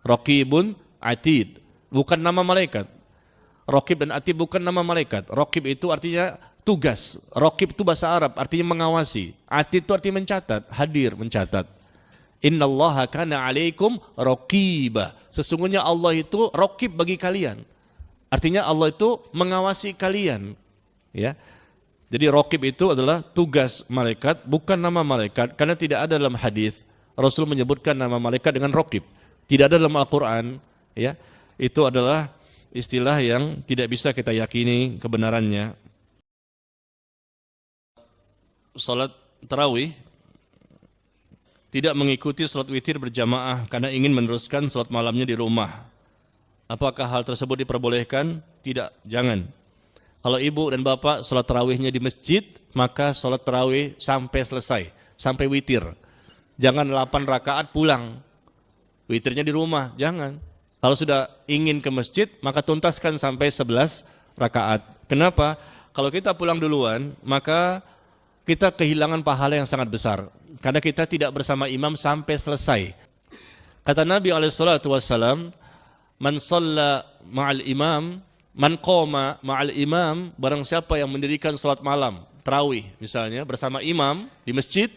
Raqibun Atid, bukan nama malaikat. Raqib dan Atid bukan nama malaikat. Raqib itu artinya tugas. Raqib itu bahasa Arab, artinya mengawasi. Atid itu artinya mencatat, hadir, mencatat. Innallaha kana alaikum raqiba. Sesungguhnya Allah itu raqib bagi kalian. Artinya Allah itu mengawasi kalian. Ya. Jadi raqib itu adalah tugas malaikat, bukan nama malaikat, karena tidak ada dalam hadis Rasul menyebutkan nama malaikat dengan raqib. Tidak ada dalam Al-Qur'an, ya. Itu adalah istilah yang tidak bisa kita yakini kebenarannya. Salat tarawih tidak mengikuti salat witir berjamaah karena ingin meneruskan salat malamnya di rumah. Apakah hal tersebut diperbolehkan? Tidak, jangan. Kalau ibu dan bapak salat tarawihnya di masjid, maka salat tarawih sampai selesai, sampai witir. Jangan 8 rakaat pulang. Witirnya di rumah, jangan. Kalau sudah ingin ke masjid, maka tuntaskan sampai 11 rakaat. Kenapa? Kalau kita pulang duluan, maka kita kehilangan pahala yang sangat besar. Karena kita tidak bersama imam sampai selesai. Kata Nabi SAW, man shalla ma'al imam, man qoma ma'al imam, barang siapa yang mendirikan salat malam, tarawih misalnya, bersama imam di masjid,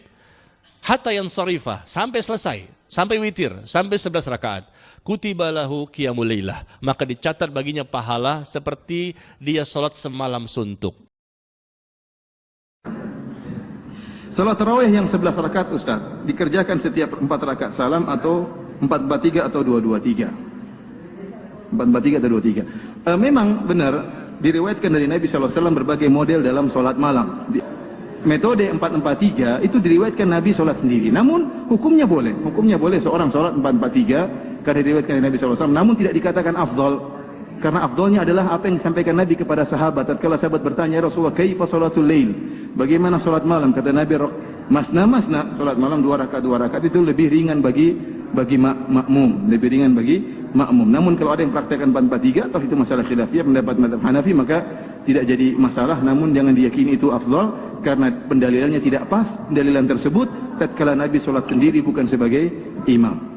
hatta yansarifah, sampai selesai, sampai witir, sampai 11 rakaat. Kutiba lahu qiyamul lailah, maka dicatat baginya pahala seperti dia salat semalam suntuk. Salat tarawih yang 11 rakaat Ustaz, dikerjakan setiap 4 rakaat salam atau 4-4-3 atau 2-2-3. 4-4-3 atau 2-3. Memang benar diriwayatkan dari Nabi SAW berbagai model dalam sholat malam. Metode 4-4-3 itu diriwayatkan Nabi sholat sendiri. Namun hukumnya boleh seorang sholat 4-4-3 karena diriwayatkan dari Nabi SAW. Namun tidak dikatakan afdal, karena afdalnya adalah apa yang disampaikan Nabi kepada sahabat. Tatkala sahabat bertanya, Rasulullah, kaifa sholatul lail? Bagaimana sholat malam? Kata Nabi, masna, sholat malam 2 rakaat itu lebih ringan bagi makmum, lebih ringan bagi makmum. Namun kalau ada yang praktekkan 4-4-3, atau itu masalah khilafiyah pendapat mazhab Hanafi, maka tidak jadi masalah. Namun jangan diyakini itu afdal, karena pendalilannya tidak pas. Pendalilan tersebut tatkala Nabi sholat sendiri, bukan sebagai imam.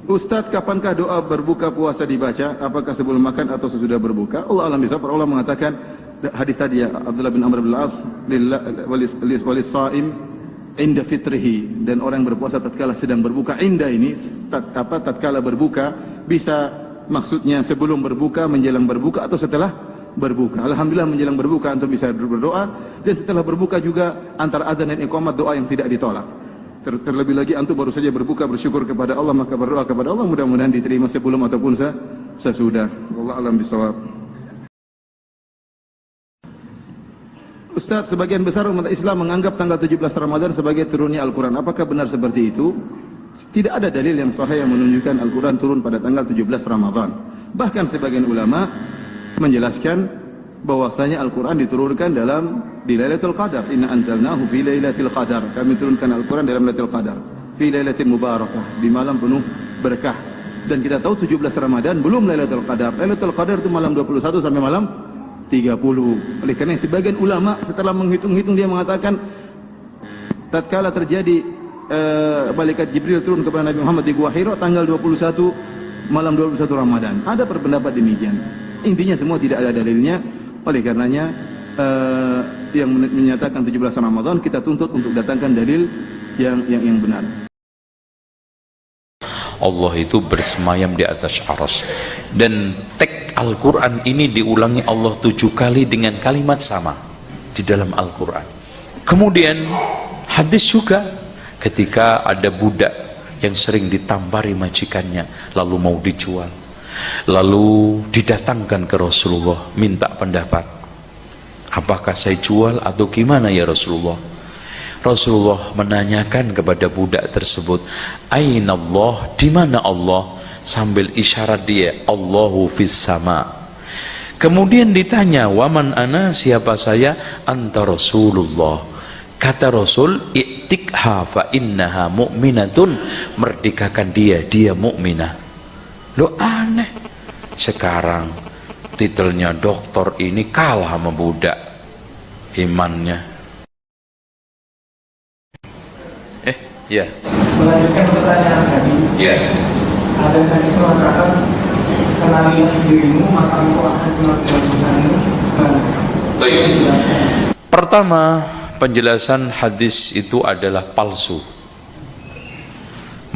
Ustadz, kapankah doa berbuka puasa dibaca? Apakah sebelum makan atau sesudah berbuka? Allah alam bisa. Para ulama mengatakan hadis tadi ya, Abdullah bin Amr bin Al-As, walis saim inda fitrihi, dan orang yang berpuasa tatkala sedang berbuka. Inda ini tatkala berbuka, bisa maksudnya sebelum berbuka, menjelang berbuka, atau setelah berbuka. Alhamdulillah menjelang berbuka antum bisa berdoa, dan setelah berbuka juga antara adzan dan iqamah doa yang tidak ditolak. Terlebih lagi antum baru saja berbuka, bersyukur kepada Allah, maka berdoa kepada Allah, mudah-mudahan diterima sebelum ataupun sesudah. Wallahu a'lam bishawab. Ustaz, sebagian besar umat Islam menganggap tanggal 17 Ramadan sebagai turunnya Al-Quran. Apakah benar seperti itu? Tidak ada dalil yang sahih yang menunjukkan Al-Quran turun pada tanggal 17 Ramadan. Bahkan sebagian ulama menjelaskan bahwasanya Al-Quran diturunkan di Lailatul Qadar. Inna anzalnahu fi Lailatul Qadar. Kami turunkan Al-Quran dalam Lailatul Qadar. Fi Lailatul Mubarakah, di malam penuh berkah. Dan kita tahu 17 Ramadan belum Lailatul Qadar. Lailatul Qadar itu malam 21 sampai malam 30. Oleh karena sebagian ulama setelah menghitung-hitung dia mengatakan tatkala terjadi malaikat Jibril turun kepada Nabi Muhammad di Gua Hira tanggal 21 malam 21 Ramadan. Ada berpendapat demikian. Intinya semua tidak ada dalilnya. Oleh karenanya yang menyatakan 17 Ramadan kita tuntut untuk datangkan dalil yang benar. Allah itu bersemayam di atas arsy, dan teks Al-Quran ini diulangi Allah 7 kali dengan kalimat sama di dalam Al-Quran. Kemudian hadis juga ketika ada budak yang sering ditampari majikannya lalu mau dijual, lalu didatangkan ke Rasulullah minta pendapat, apakah saya jual atau gimana ya Rasulullah? Rasulullah menanyakan kepada budak tersebut, Aina Allah, di mana Allah? Sambil isyarat dia, Allahu fis sama. Kemudian ditanya, waman ana, siapa saya? Anta Rasulullah. Kata Rasul, i'tikha fa innaha mu'minatun, merdekakan dia, dia mukminah. Loh aneh, sekarang titelnya doktor ini kalah sama budak imannya. Ya. Melanjutkan pertanyaan tadi, Ya. ada hadis mengatakan kenali dirimu maka engkau akan kenal Tuhanmu. Pertama, penjelasan hadis itu adalah palsu.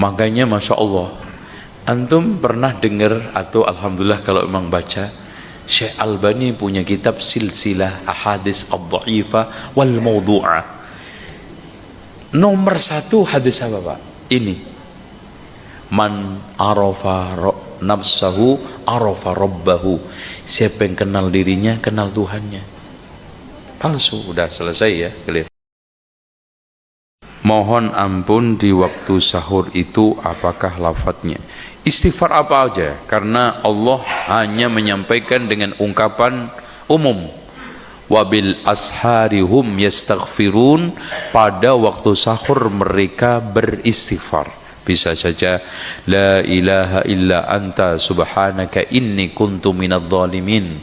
Makanya Masya Allah, antum pernah dengar atau alhamdulillah kalau memang baca, Syekh Albani punya kitab silsilah ahadits ad-dha'ifah wal mawdu'ah. Nomor 1 hadis apa Pak? Ini, man arafa nafsahu arafa rabbahu. Siapa yang kenal dirinya kenal Tuhannya. Palsu, udah selesai ya, clear. Mohon ampun, di waktu sahur itu apakah lafadznya? Istighfar apa aja, karena Allah hanya menyampaikan dengan ungkapan umum. Wabil asharihum yastaghfirun, pada waktu sahur mereka beristighfar. Bisa saja la ilaha illa anta subhanaka inni kuntu minadh dhalimin.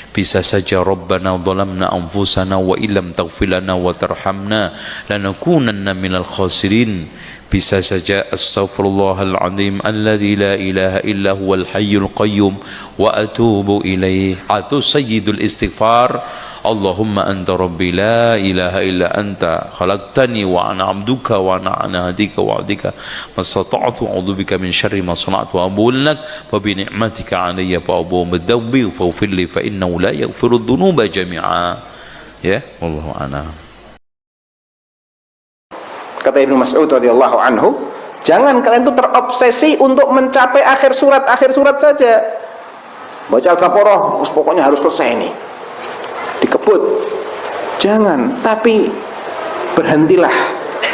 Bisa saja Rabbana dhalamna anfusana wa illam taghfir lana wa tarhamna lanakunanna minal khasirin. Bisa saja astaghfirullahal azim alladzi la ilaha illa huwal hayyul qayyum wa atubu ilaih. Atau sayyidul istighfar, Allahumma anta rabbi la ilaha illa anta khalaqtani wa ana abduka wa ana hadika wa abdika mastata'tu a'udzubika min syarri ma sana'tu wa abu'u lak wa bi ni'matika 'alayya fa abu'u bidhanbi faghfir li fa innahu la yaghfiru dhunuba jami'a. Ya, wallahu a'lam. Kata Ibnu Mas'ud radhiyallahu anhu, jangan kalian itu terobsesi untuk mencapai akhir surat saja. Baca Al-Baqarah, pokoknya harus selesai ini. Dikebut. Jangan, tapi berhentilah,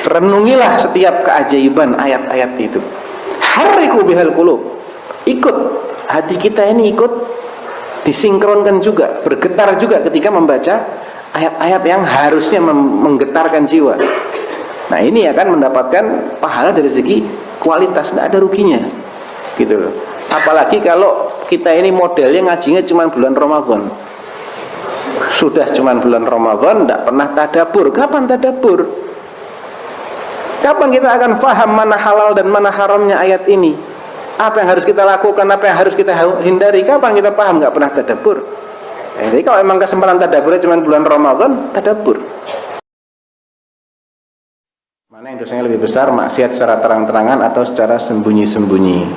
renungilah setiap keajaiban ayat-ayat itu. Harriku bihal qulub. Ikut, hati kita ini ikut disinkronkan juga, bergetar juga ketika membaca ayat-ayat yang harusnya menggetarkan jiwa. Nah, ini akan mendapatkan pahala dari segi kualitas, tidak ada ruginya, gitu loh. Apalagi kalau kita ini modelnya ngajinya cuma bulan Ramadan. Sudah cuma bulan Ramadan, tidak pernah tadabbur. Kapan tadabbur? Kapan kita akan faham mana halal dan mana haramnya ayat ini? Apa yang harus kita lakukan, apa yang harus kita hindari? Kapan kita paham? Nggak pernah tadabbur. Jadi kalau emang kesempatan tadabburnya cuma bulan Ramadan, tadabbur. Mana yang dosanya lebih besar, maksiat secara terang-terangan atau secara sembunyi-sembunyi?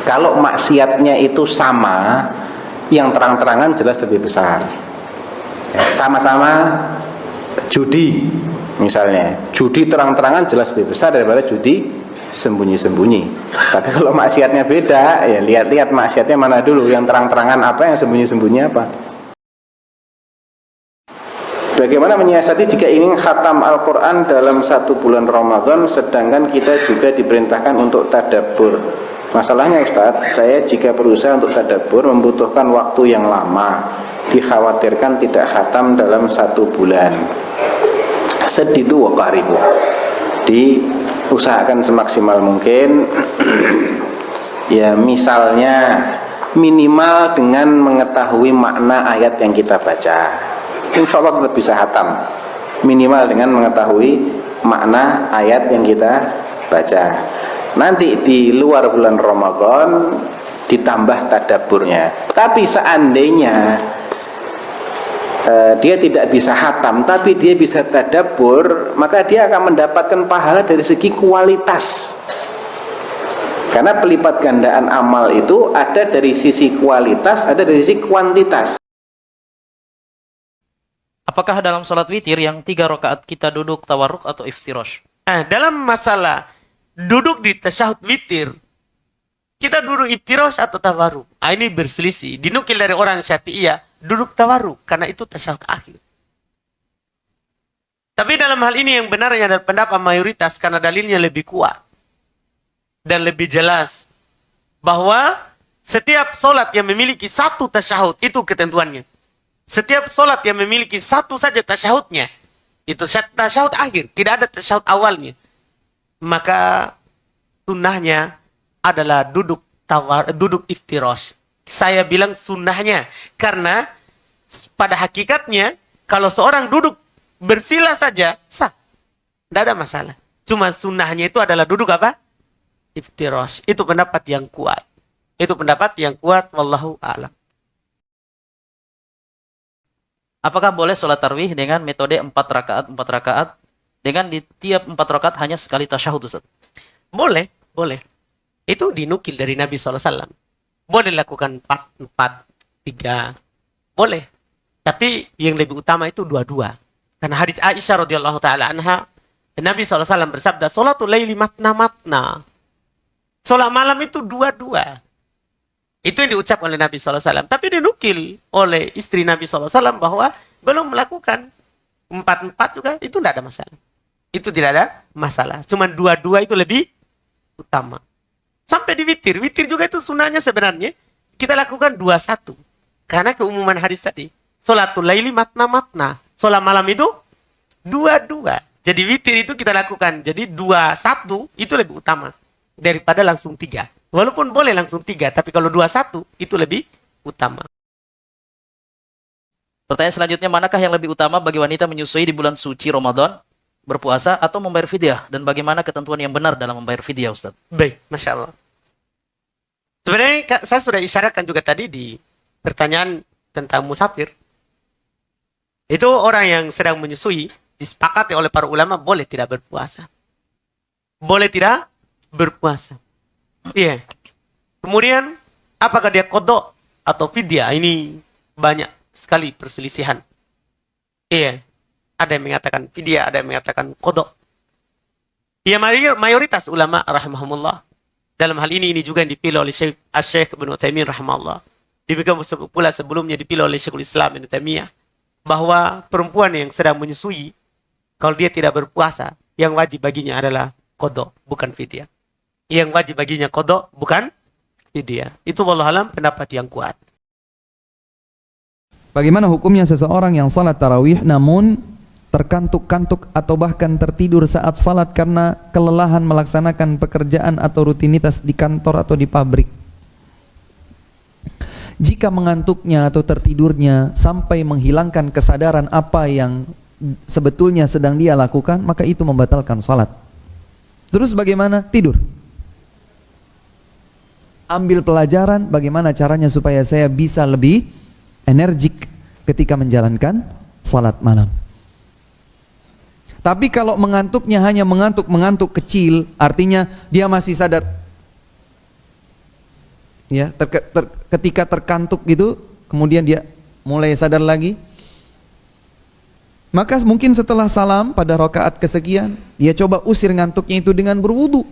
Kalau maksiatnya itu sama, yang terang-terangan jelas lebih besar. Sama-sama judi, misalnya, judi terang-terangan jelas lebih besar daripada judi sembunyi-sembunyi. Tapi kalau maksiatnya beda, ya lihat-lihat maksiatnya mana dulu, yang terang-terangan apa, yang sembunyi-sembunyi apa. Bagaimana menyiasati jika ingin khatam Al-Quran dalam 1 bulan Ramadan, sedangkan kita juga diperintahkan untuk tadabbur? Masalahnya Ustadz, saya jika berusaha untuk tadabbur membutuhkan waktu yang lama, dikhawatirkan tidak khatam dalam 1 bulan. Sedidu wa qaribu. Diusahakan semaksimal mungkin. Ya, misalnya minimal dengan mengetahui makna ayat yang kita baca, insya Allah tetap bisa khatam. Minimal dengan mengetahui makna ayat yang kita baca. Nanti di luar bulan Ramadan ditambah tadabburnya. Tapi seandainya dia tidak bisa khatam, tapi dia bisa tadabbur, maka dia akan mendapatkan pahala dari segi kualitas. Karena pelipat gandaan amal itu ada dari sisi kualitas, ada dari sisi kuantitas. Apakah dalam sholat witir yang 3 rakaat kita duduk tawarruk atau iftirosh? Dalam masalah duduk di tasyahud witir, kita duduk iftirosh atau tawarruk? Ini berselisih. Dinukil dari orang Syafi'iyah, duduk tawarruk, karena itu tasyahud akhir. Tapi dalam hal ini yang benarnya adalah pendapat mayoritas, karena dalilnya lebih kuat dan lebih jelas, bahwa setiap sholat yang memiliki 1 tasyahud, itu ketentuannya. Setiap sholat yang memiliki 1 saja tasyahudnya, itu tasyahud akhir, tidak ada tasyahud awalnya, maka sunnahnya adalah duduk iftirosh. Saya bilang sunnahnya, karena pada hakikatnya kalau seorang duduk bersila saja sah. Tidak ada masalah. Cuma sunnahnya itu adalah duduk apa? Iftirash. Itu pendapat yang kuat. Itu pendapat yang kuat. Wallahu a'lam. Apakah boleh sholat tarawih dengan metode 4 rakaat, dengan di tiap 4 rakaat hanya sekali tasyahud, Ustaz? Boleh, boleh. Itu dinukil dari Nabi SAW. Boleh lakukan 4, 3. Boleh. Tapi yang lebih utama itu 2-2. Karena hadis Aisyah radhiyallahu taala anha, Nabi SAW bersabda, "Sholatul laili matna." Sholat malam itu 2-2. Itu yang diucap oleh Nabi SAW. Tapi dinukil oleh istri Nabi SAW bahwa belum melakukan 4-4 juga, itu tidak ada masalah. Itu tidak ada masalah. Cuma 2-2 itu lebih utama. Sampai di witir. Witir juga itu sunnahnya sebenarnya. Kita lakukan 2-1. Karena keumuman hadis tadi. Sholatul laili matna. Sholat malam itu 2-2. Jadi witir itu kita lakukan. Jadi 2-1 itu lebih utama. Daripada langsung 3. Walaupun boleh langsung 3, tapi kalau 2-1 itu lebih utama. Pertanyaan selanjutnya, manakah yang lebih utama bagi wanita menyusui di bulan suci Ramadan, berpuasa atau membayar fidyah? Dan bagaimana ketentuan yang benar dalam membayar fidyah, Ustaz? Baik, Masya Allah. Sebenarnya saya sudah isyaratkan juga tadi di pertanyaan tentang musafir. Itu orang yang sedang menyusui, disepakati oleh para ulama boleh tidak berpuasa. Boleh tidak berpuasa. Iya. Kemudian, apakah dia qadha atau fidyah? Ini banyak sekali perselisihan. Iya. Ada yang mengatakan fidyah, ada yang mengatakan qadha. Ya, mayoritas ulama rahimahumullah. Dalam hal ini juga yang dipilih oleh Syekh Ibnu Taimiyah rahimahullah. Demikian pula sebelumnya dipilih oleh Syekhul Islam Ibnu Taimiyah. Bahwa perempuan yang sedang menyusui, kalau dia tidak berpuasa, yang wajib baginya adalah qadha, bukan fidyah. Yang wajib baginya qadha, bukan fidyah. Itu wallahualam pendapat yang kuat. Bagaimana hukumnya seseorang yang salat tarawih namun terkantuk-kantuk atau bahkan tertidur saat salat karena kelelahan melaksanakan pekerjaan atau rutinitas di kantor atau di pabrik? Jika mengantuknya atau tertidurnya sampai menghilangkan kesadaran apa yang sebetulnya sedang dia lakukan, maka itu membatalkan salat. Terus bagaimana? Tidur. Ambil pelajaran bagaimana caranya supaya saya bisa lebih energik ketika menjalankan salat malam. Tapi kalau mengantuknya hanya mengantuk kecil, artinya dia masih sadar. Ya, ketika terkantuk gitu, kemudian dia mulai sadar lagi. Maka mungkin setelah salam pada rakaat kesekian, dia coba usir ngantuknya itu dengan berwudu.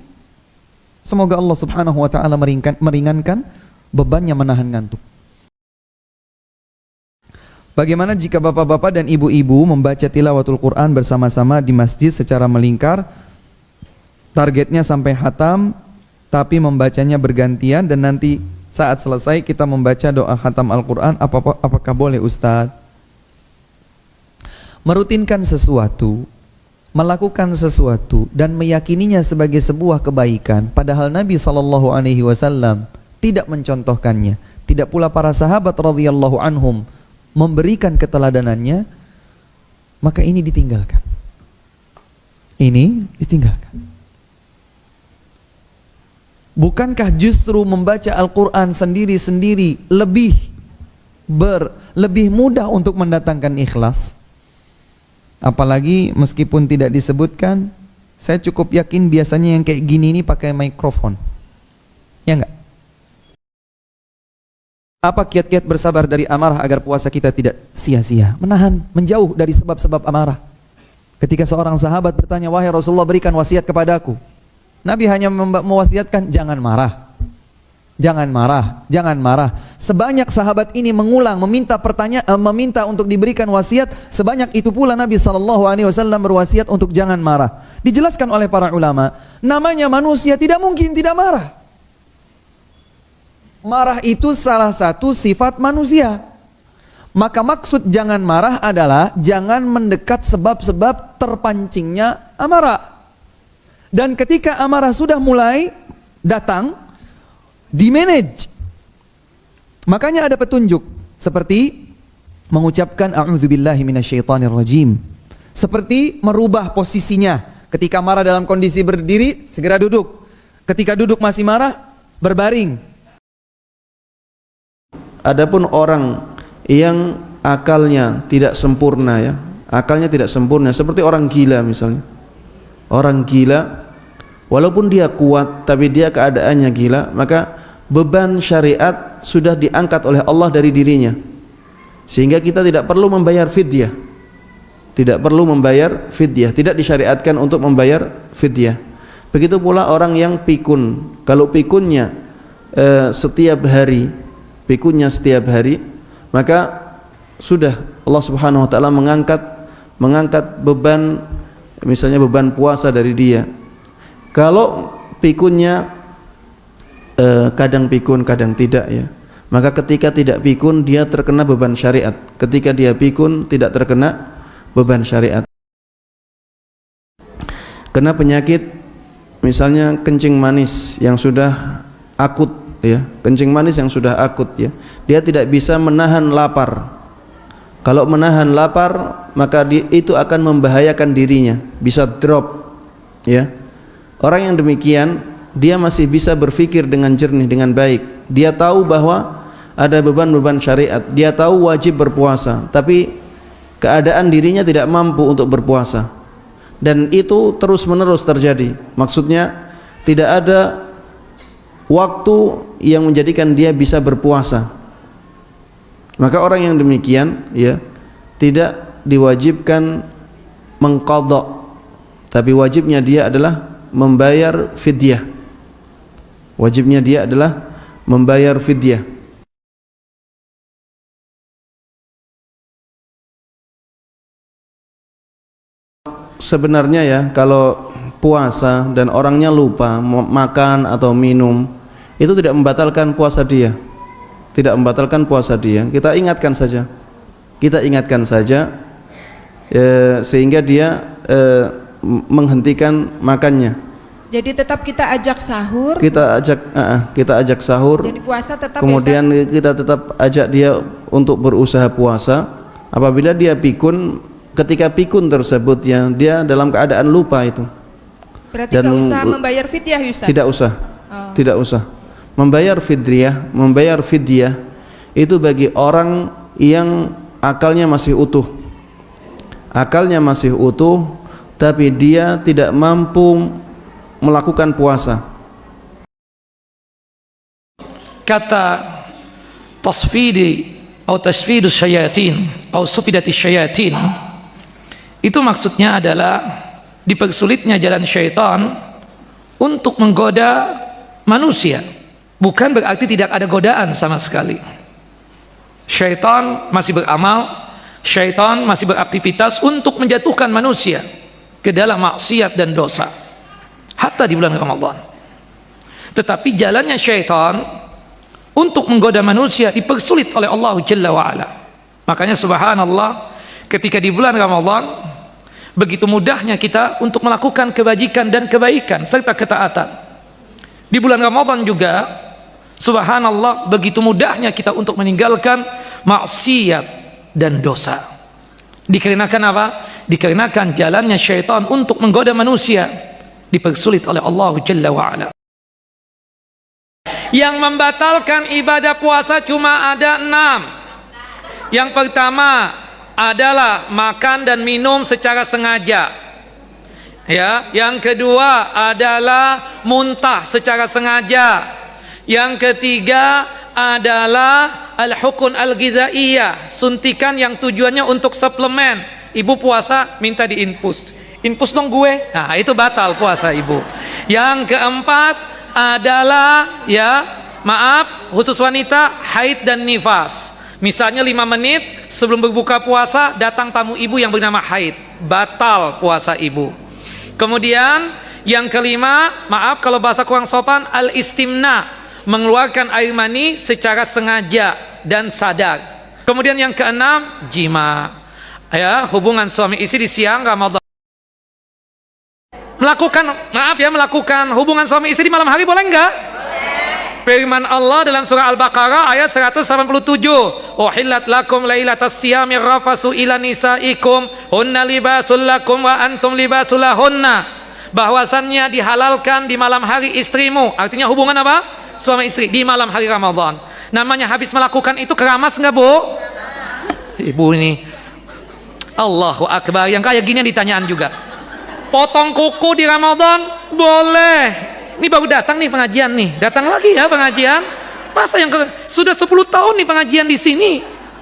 Semoga Allah Subhanahu wa taala meringankan bebannya menahan ngantuk. Bagaimana jika bapak-bapak dan ibu-ibu membaca tilawatul Quran bersama-sama di masjid secara melingkar, targetnya sampai khatam, tapi membacanya bergantian dan nanti saat selesai kita membaca doa khatam Al-Quran, apakah boleh Ustadz? Merutinkan sesuatu, melakukan sesuatu dan meyakininya sebagai sebuah kebaikan, padahal Nabi SAW tidak mencontohkannya, tidak pula para sahabat radhiyallahu anhum memberikan keteladanannya, maka ini ditinggalkan. Ini ditinggalkan. Bukankah justru membaca Al-Quran sendiri-sendiri lebih mudah untuk mendatangkan ikhlas? Apalagi meskipun tidak disebutkan, saya cukup yakin biasanya yang kayak gini ini pakai mikrofon. Ya enggak? Apa kiat-kiat bersabar dari amarah agar puasa kita tidak sia-sia? Menahan, menjauh dari sebab-sebab amarah. Ketika seorang sahabat bertanya, "Wahai Rasulullah, berikan wasiat kepadaku." Nabi hanya mewasiatkan, jangan marah. Jangan marah, jangan marah. Sebanyak sahabat ini mengulang, meminta untuk diberikan wasiat, sebanyak itu pula Nabi SAW berwasiat untuk jangan marah. Dijelaskan oleh para ulama, namanya manusia tidak mungkin tidak marah. Marah itu salah satu sifat manusia. Maka maksud jangan marah adalah jangan mendekat sebab-sebab terpancingnya amarah. Dan ketika amarah sudah mulai datang, dimanage. Makanya ada petunjuk seperti mengucapkan a'udzubillahi minasyaitonirrajim, seperti merubah posisinya. Ketika marah dalam kondisi berdiri, segera duduk. Ketika duduk masih marah, berbaring. Adapun orang yang akalnya tidak sempurna ya, akalnya tidak sempurna seperti orang gila misalnya. Orang gila walaupun dia kuat tapi dia keadaannya gila, maka beban syariat sudah diangkat oleh Allah dari dirinya. Sehingga kita tidak perlu membayar fidyah. Tidak perlu membayar fidyah, tidak disyariatkan untuk membayar fidyah. Begitu pula orang yang pikun. Kalau pikunnya setiap hari, maka sudah Allah Subhanahu wa taala mengangkat beban, misalnya beban puasa dari dia. Kalau pikunnya kadang pikun kadang tidak ya, maka ketika tidak pikun dia terkena beban syariat, ketika dia pikun tidak terkena beban syariat. Kena penyakit misalnya kencing manis yang sudah akut ya, kencing manis yang sudah akut ya, dia tidak bisa menahan lapar. Kalau menahan lapar maka itu akan membahayakan dirinya, bisa drop ya. Orang yang demikian dia masih bisa berpikir dengan jernih, dengan baik. Dia tahu bahwa ada beban-beban syariat, dia tahu wajib berpuasa, tapi keadaan dirinya tidak mampu untuk berpuasa. Dan itu terus-menerus terjadi. Maksudnya tidak ada waktu yang menjadikan dia bisa berpuasa. Maka orang yang demikian ya tidak diwajibkan mengqadha, tapi wajibnya dia adalah membayar fidyah. Wajibnya dia adalah membayar fidyah. Sebenarnya ya, kalau puasa dan orangnya lupa makan atau minum, itu tidak membatalkan puasa dia. Tidak membatalkan puasa dia. Kita ingatkan saja. Sehingga dia menghentikan makannya. Jadi tetap kita ajak sahur. Kita ajak sahur. Jadi puasa tetap. Kemudian kita tetap ajak dia untuk berusaha puasa. Apabila dia pikun, ketika pikun tersebut ya, dia dalam keadaan lupa itu. Berarti tidak usah membayar fidyah, Ustaz? Tidak usah. Oh. Tidak usah. Membayar fidyah itu bagi orang yang akalnya masih utuh. Akalnya masih utuh tapi dia tidak mampu melakukan puasa. Kata tasfidi atau tasfidus syayatin atau sufidatis syayatin itu maksudnya adalah dipersulitnya jalan syaitan untuk menggoda manusia. Bukan berarti tidak ada godaan sama sekali. Syaitan masih beramal, syaitan masih beraktivitas untuk menjatuhkan manusia ke dalam maksiat dan dosa, hatta di bulan Ramadan. Tetapi jalannya syaitan untuk menggoda manusia dipersulit oleh Allah Jalla wa'ala. Makanya subhanallah, ketika di bulan Ramadan begitu mudahnya kita untuk melakukan kebajikan dan kebaikan serta ketaatan. Di bulan Ramadan juga subhanallah begitu mudahnya kita untuk meninggalkan maksiat dan dosa. Dikarenakan apa? Dikarenakan jalannya syaitan untuk menggoda manusia dipersulit oleh Allah Jalla wa'ala. Yang membatalkan ibadah puasa cuma ada 6. Yang pertama adalah makan dan minum secara sengaja. Ya, yang kedua adalah muntah secara sengaja. Yang ketiga adalah al-hukun al-ghizaiyah, suntikan yang tujuannya untuk suplemen. Ibu puasa minta diinfus. Infus dong gue. Nah, itu batal puasa ibu. Yang keempat adalah khusus wanita haid dan nifas. Misalnya 5 menit sebelum berbuka puasa datang tamu ibu yang bernama haid, batal puasa ibu. Kemudian yang kelima, kalau bahasa kurang sopan, al-istimna, mengeluarkan air mani secara sengaja dan sadar. Kemudian yang keenam, jima, hubungan suami istri di siang Ramadan. Melakukan hubungan suami istri di malam hari boleh enggak? Firman Allah dalam surah Al-Baqarah ayat 187, uhillat lakum lailatas siyami rafasu ila nisaikum hunna libasul lakum wa antum libasul lahunna. bahwasannya dihalalkan di malam hari istrimu. Artinya hubungan apa? Suami istri di malam hari Ramadan. Namanya habis melakukan itu keramas nggak, Bu? Ibu ini Allahu Akbar, yang kayak gini ditanyaan juga. Potong kuku di Ramadan boleh. Ini baru datang nih pengajian nih, datang lagi ya pengajian. Masa yang sudah 10 tahun nih pengajian di sini,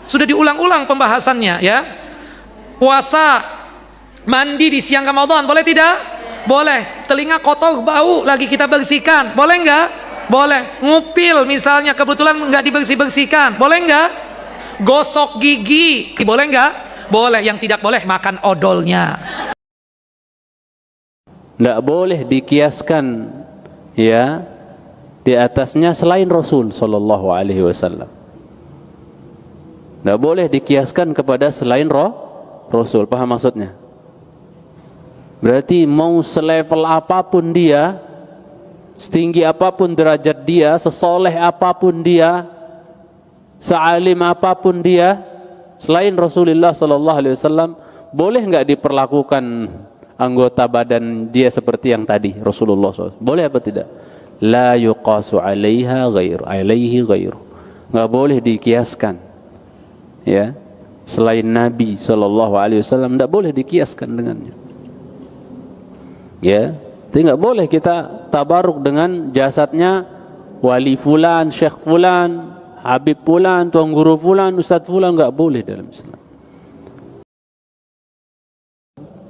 sudah diulang-ulang pembahasannya ya. Puasa, mandi di siang Ramadan boleh tidak? Boleh. Telinga kotor bau lagi kita bersihkan, boleh nggak? Boleh. Ngupil misalnya kebetulan nggak dibersih-bersihkan, boleh nggak? Gosok gigi, boleh nggak? Boleh. Yang tidak boleh makan odolnya. Nggak boleh dikiaskan ya di atasnya selain Rasul Sallallahu Alaihi Wasallam. Nggak boleh dikiaskan kepada selain Rasul. Paham maksudnya? Berarti mau selevel apapun dia, setinggi apapun derajat dia, sesoleh apapun dia, sealim apapun dia, selain Rasulullah Sallallahu Alaihi Wasallam, boleh nggak diperlakukan anggota badan dia seperti yang tadi Rasulullah SAW? Boleh apa tidak? La yuqasu alaihi ghairu. Nggak boleh dikiaskan. Ya, selain Nabi Sallallahu Alaihi Wasallam tidak boleh dikiaskan dengannya. Ya, jadi nggak boleh kita tabaruk dengan jasadnya wali fulan, syekh fulan, habib fulan, tuan guru fulan, ustadz fulan, nggak boleh dalam Islam.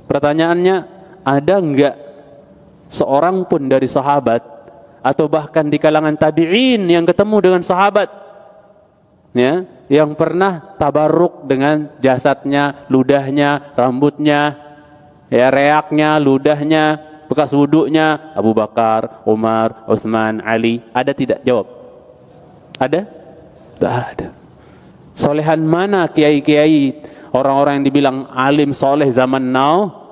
Pertanyaannya, ada nggak seorang pun dari sahabat atau bahkan di kalangan tabi'in yang ketemu dengan sahabat ya, yang pernah tabarruk dengan jasadnya, ludahnya, rambutnya, ya, reaknya, ludahnya, bekas wuduknya Abu Bakar, Umar, Utsman, Ali? Ada tidak? Jawab. Ada? Tidak ada. Solehan mana kiai-kiai, orang-orang yang dibilang alim soleh zaman now?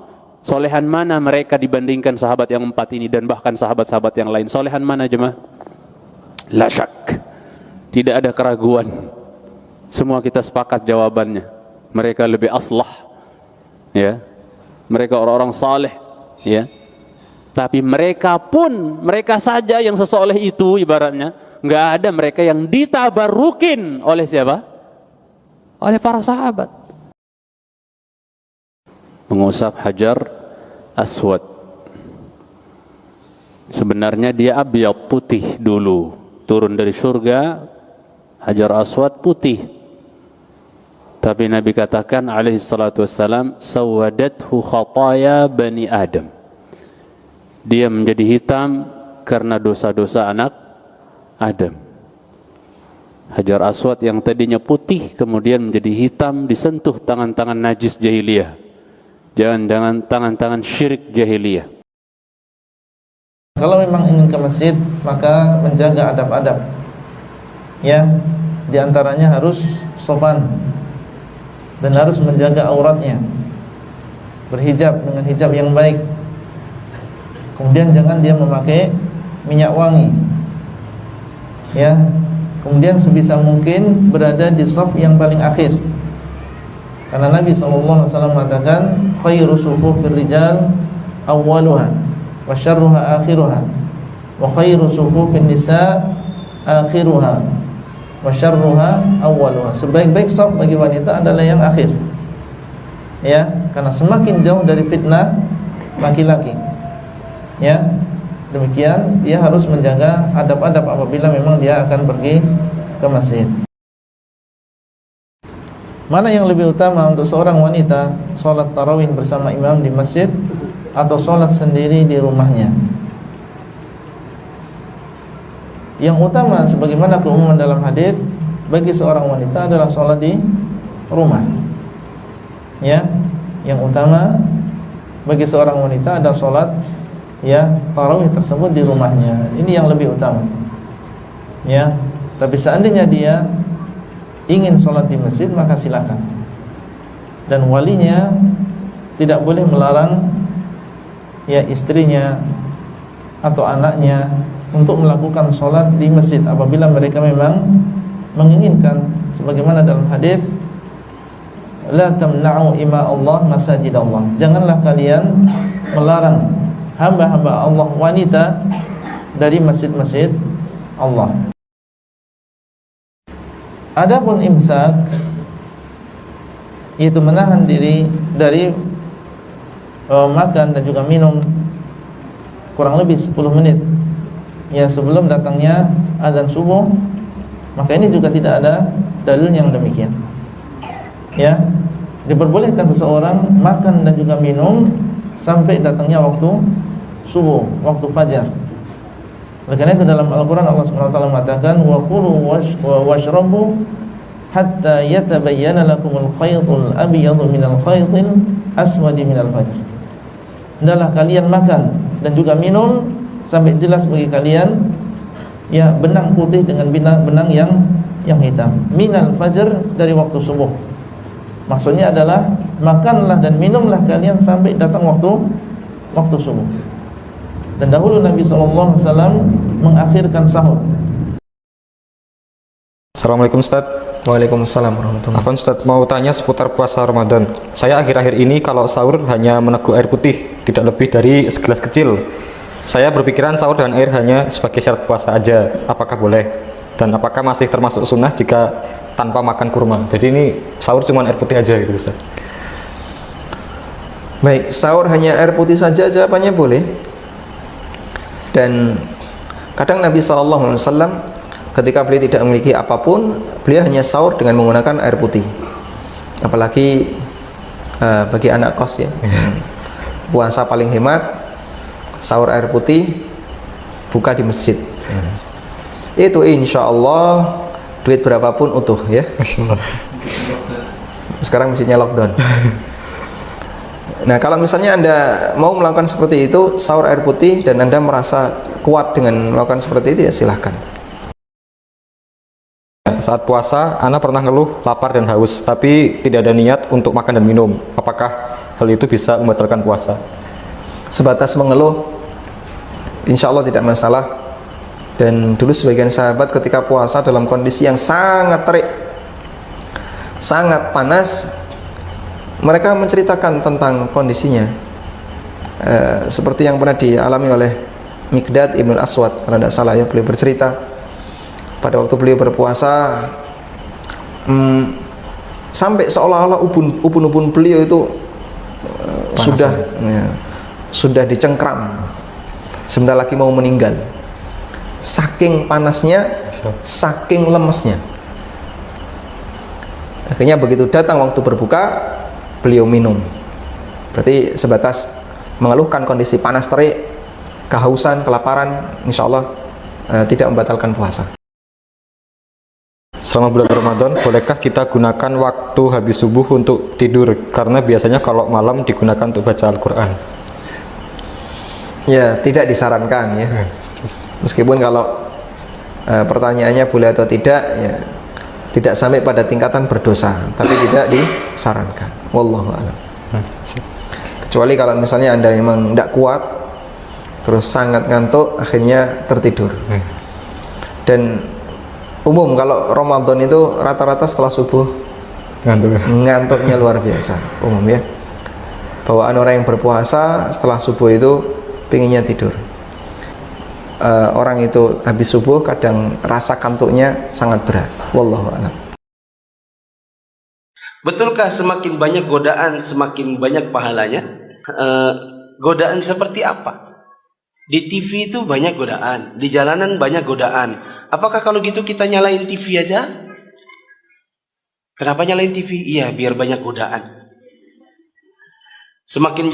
Solehan mana mereka dibandingkan sahabat yang 4 ini dan bahkan sahabat-sahabat yang lain? Solehan mana jemaah? La syak. Tidak ada keraguan. Semua kita sepakat jawabannya. Mereka lebih aslah. Ya. Mereka orang-orang saleh, ya. Tapi mereka pun, mereka saja yang sesoleh itu ibaratnya, enggak ada mereka yang ditabarukin oleh siapa? Oleh para sahabat. Mengusap hajar aswad. Sebenarnya dia abyad, putih dulu. Turun dari surga, hajar aswad putih. Tapi Nabi katakan alaihi salatu wassalam, sawadathu khataya bani Adam. Dia menjadi hitam karena dosa-dosa anak Adam. Hajar aswad yang tadinya putih kemudian menjadi hitam disentuh tangan-tangan najis jahiliyah. Jangan-jangan tangan-tangan syirik jahiliyah. Kalau memang ingin ke masjid, maka menjaga adab-adab. Ya, diantaranya harus sopan dan harus menjaga auratnya, berhijab dengan hijab yang baik. Kemudian jangan dia memakai minyak wangi. Ya, kemudian sebisa mungkin berada di shaf yang paling akhir. Karena Nabi SAW mengatakan khairu sufufir rijal awwaluha wa syarruha akhiruha wa khairu sufufin nisa akhiruha wa syarruha awwaluha. Sebaik-baik shaf bagi wanita adalah yang akhir. Ya, karena semakin jauh dari fitnah laki-laki. Ya, demikian dia harus menjaga adab-adab apabila memang dia akan pergi ke masjid. Mana yang lebih utama untuk seorang wanita, sholat tarawih bersama imam di masjid atau sholat sendiri di rumahnya? Yang utama sebagaimana keumuman dalam hadis bagi seorang wanita adalah sholat di rumah. Ya, yang utama bagi seorang wanita adalah sholat ya tarawih tersebut di rumahnya. Ini yang lebih utama. Ya, tapi seandainya dia ingin sholat di masjid maka silakan. Dan walinya tidak boleh melarang ya istrinya atau anaknya untuk melakukan sholat di masjid apabila mereka memang menginginkan. Sebagaimana dalam hadis, la tamna'u ima Allah masajid Allah. Janganlah kalian melarang hamba-hamba Allah wanita dari masjid-masjid Allah. Adapun imsak, yaitu menahan diri dari makan dan juga minum kurang lebih 10 menit ya sebelum datangnya azan subuh, maka ini juga tidak ada dalil yang demikian. Ya, diperbolehkan seseorang makan dan juga minum sampai datangnya waktu subuh, waktu fajar. Oleh karena itu dalam Al-Quran Allah SWT mengatakan wa kulu washrabu hatta yatabayyana lakumul khaytul abyadu minal khaytil aswadi minal fajr. Hendaklah kalian makan dan juga minum sampai jelas bagi kalian ya benang putih dengan benang yang hitam minal fajr, dari waktu subuh. Maksudnya adalah makanlah dan minumlah kalian sampai datang waktu subuh. Dan dahulu Nabi SAW mengakhirkan sahur. Assalamualaikum Ustaz. Waalaikumsalam warahmatullahi wabarakatuh. Ustaz, mau tanya seputar puasa Ramadan. Saya akhir-akhir ini kalau sahur hanya meneguk air putih, tidak lebih dari segelas kecil. Saya berpikiran sahur dengan air hanya sebagai syarat puasa aja. Apakah boleh? Dan apakah masih termasuk sunnah jika tanpa makan kurma? Jadi ini sahur cuma air putih aja gitu Ustaz. Baik, sahur hanya air putih saja, jawabannya boleh. Dan kadang Nabi SAW ketika beliau tidak memiliki apapun, beliau hanya sahur dengan menggunakan air putih. Apalagi bagi anak kos ya, puasa paling hemat sahur air putih, buka di masjid. Itu insya Allah duit berapapun utuh ya. Sekarang masjidnya lockdown. Nah, kalau misalnya Anda mau melakukan seperti itu, sahur air putih, dan Anda merasa kuat dengan melakukan seperti itu, ya silahkan. Saat puasa, Ana pernah ngeluh lapar dan haus, tapi tidak ada niat untuk makan dan minum. Apakah hal itu bisa membatalkan puasa? Sebatas mengeluh, insya Allah tidak masalah. Dan dulu sebagian sahabat ketika puasa dalam kondisi yang sangat terik, sangat panas, mereka menceritakan tentang kondisinya, seperti yang pernah dialami oleh Miqdad ibn Aswad, kalau tidak salah ya, beliau bercerita pada waktu beliau berpuasa, sampai seolah-olah ubun-ubun beliau itu sudah dicengkram, sebentar lagi mau meninggal, saking panasnya, saking lemesnya. Akhirnya begitu datang waktu berbuka, beliau minum. Berarti sebatas mengeluhkan kondisi panas terik, kehausan, kelaparan, insya Allah tidak membatalkan puasa. Selama bulan Ramadan, bolehkah kita gunakan waktu habis subuh untuk tidur? Karena biasanya kalau malam digunakan untuk baca Al-Quran. Ya, tidak disarankan ya. Meskipun kalau pertanyaannya boleh atau tidak, ya tidak sampai pada tingkatan berdosa, tapi tidak disarankan. Wallahu a'lam. Kecuali kalau misalnya Anda memang tidak kuat, terus sangat ngantuk, akhirnya tertidur. Dan umum kalau Ramadan itu rata-rata setelah subuh ngantuknya luar biasa, umum ya. Bawaan orang yang berpuasa setelah subuh itu pinginnya tidur. Orang itu habis subuh kadang rasa kantuknya sangat berat. Wallahu a'lam. Betulkah semakin banyak godaan semakin banyak pahalanya? Godaan seperti apa? Di TV itu banyak godaan, di jalanan banyak godaan. Apakah kalau gitu kita nyalain TV aja? Kenapa nyalain TV? Iya, biar banyak godaan. Semakin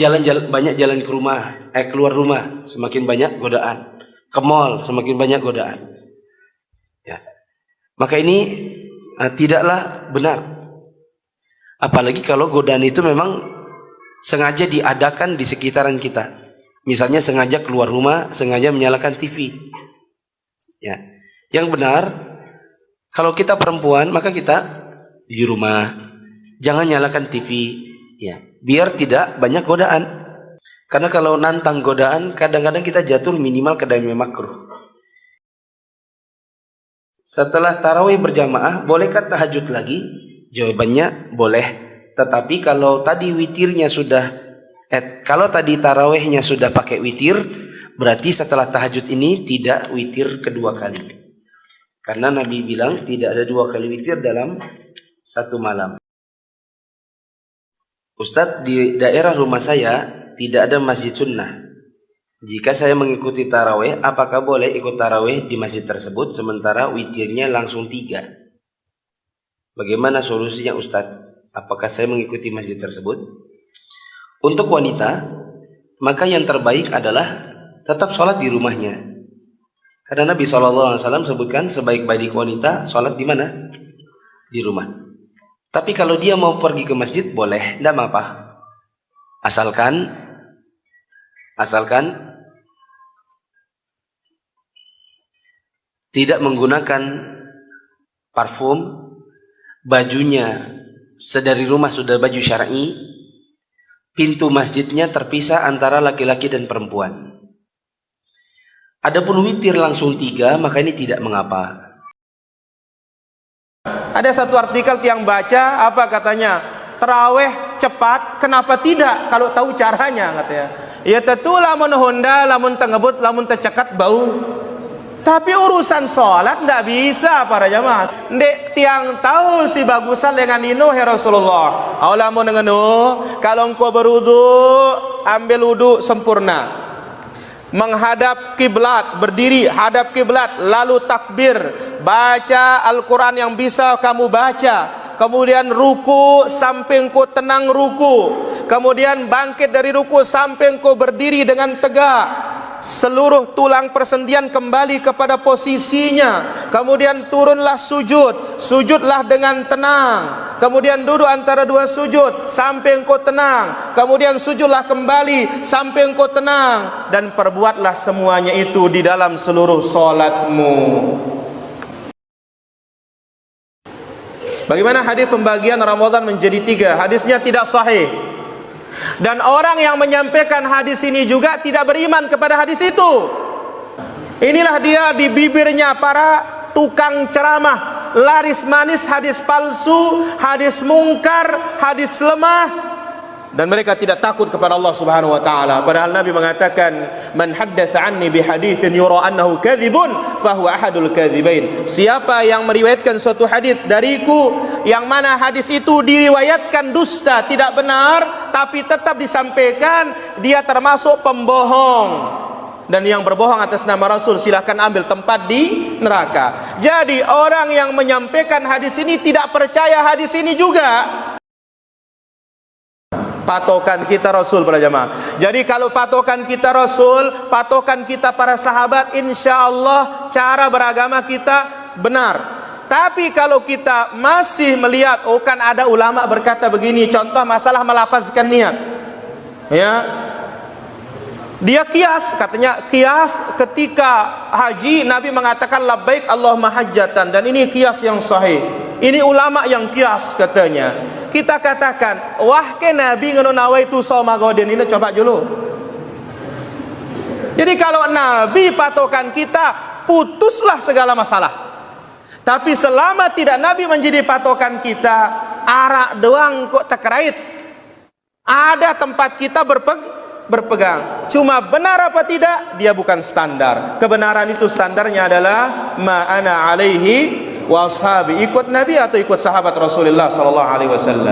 banyak jalan ke rumah, keluar rumah, semakin banyak godaan. Ke mall, semakin banyak godaan. Ya. Maka ini tidaklah benar. Apalagi kalau godaan itu memang sengaja diadakan di sekitaran kita. Misalnya sengaja keluar rumah, sengaja menyalakan TV. Ya. Yang benar, kalau kita perempuan, maka kita di rumah. Jangan nyalakan TV. Ya. Biar tidak banyak godaan. Karena kalau nantang godaan, kadang-kadang kita jatuh minimal ke dalam makruh. Setelah tarawih berjamaah, bolehkah tahajud lagi? Jawabannya boleh. Tetapi kalau tadi witirnya sudah Kalau tadi tarawehnya sudah pakai witir, berarti setelah tahajud ini tidak witir kedua kali. Karena Nabi bilang tidak ada 2 kali witir dalam satu malam. Ustadz, di daerah rumah saya tidak ada masjid sunnah. Jika saya mengikuti taraweh, apakah boleh ikut taraweh di masjid tersebut sementara witirnya langsung 3? Bagaimana solusinya Ustadz? Apakah saya mengikuti masjid tersebut? Untuk wanita, maka yang terbaik adalah tetap sholat di rumahnya. Karena Nabi SAW sebutkan sebaik-baik wanita sholat di mana? Di rumah. Tapi kalau dia mau pergi ke masjid, boleh, tidak apa-apa. Asalkan tidak menggunakan parfum, bajunya sedari rumah sudah baju syar'i, pintu masjidnya terpisah antara laki-laki dan perempuan. Adapun witir langsung 3, maka ini tidak mengapa. Ada satu artikel yang baca, apa katanya? Taraweh cepat, kenapa tidak kalau tahu caranya, katanya. Ya tentu lamun honda, lamun tengebut, lamun tercekat bau. Tapi urusan sholat tidak bisa para jamaah. Ndek tiang tahu si bagusan dengan inu ya Rasulullah. Aulamu dengan kalau engkau berudu, ambil wudu sempurna. Menghadap kiblat, berdiri hadap kiblat, lalu takbir, baca Al-Quran yang bisa kamu baca. Kemudian ruku sampai engkau tenang ruku. Kemudian bangkit dari ruku sampai engkau berdiri dengan tegak. Seluruh tulang persendian kembali kepada posisinya. Kemudian turunlah sujud, sujudlah dengan tenang. Kemudian duduk antara 2 sujud sampai engkau tenang. Kemudian sujudlah kembali sampai engkau tenang. Dan perbuatlah semuanya itu di dalam seluruh solatmu. Bagaimana hadis pembagian Ramadan menjadi 3? Hadisnya tidak sahih. Dan orang yang menyampaikan hadis ini juga tidak beriman kepada hadis itu. Inilah dia di bibirnya para tukang ceramah, laris manis hadis palsu, hadis mungkar, hadis lemah. Dan mereka tidak takut kepada Allah Subhanahu wa taala. Padahal Nabi mengatakan, "Man haddatsa anni bi haditsin yura annahu kadzibun, fa huwa ahadul kadzibain." Siapa yang meriwayatkan suatu hadis dariku yang mana hadis itu diriwayatkan dusta, tidak benar, tapi tetap disampaikan, dia termasuk pembohong. Dan yang berbohong atas nama Rasul silakan ambil tempat di neraka. Jadi orang yang menyampaikan hadis ini tidak percaya hadis ini juga. Patokan kita Rasul para jamaah. Jadi kalau patokan kita Rasul, patokan kita para sahabat, insya Allah cara beragama kita benar. Tapi kalau kita masih melihat, oh kan ada ulama berkata begini, contoh masalah melafazkan niat, ya, dia kias, katanya kias ketika haji Nabi mengatakan labbaik Allahumma hajjatan, dan ini kias yang sahih. Ini ulama yang kias katanya. Kita katakan, wah ke Nabi ngono nawaitu shauma godin, ini coba dulu. Jadi kalau Nabi patokan kita, putuslah segala masalah. Tapi selama tidak Nabi menjadi patokan kita, arak doang kok terkait. Ada tempat kita berpegang. Cuma benar apa tidak, dia bukan standar. Kebenaran itu standarnya adalah ma'ana alaihi washabi, ikut Nabi atau ikut sahabat Rasulullah sallallahu alaihi wasallam.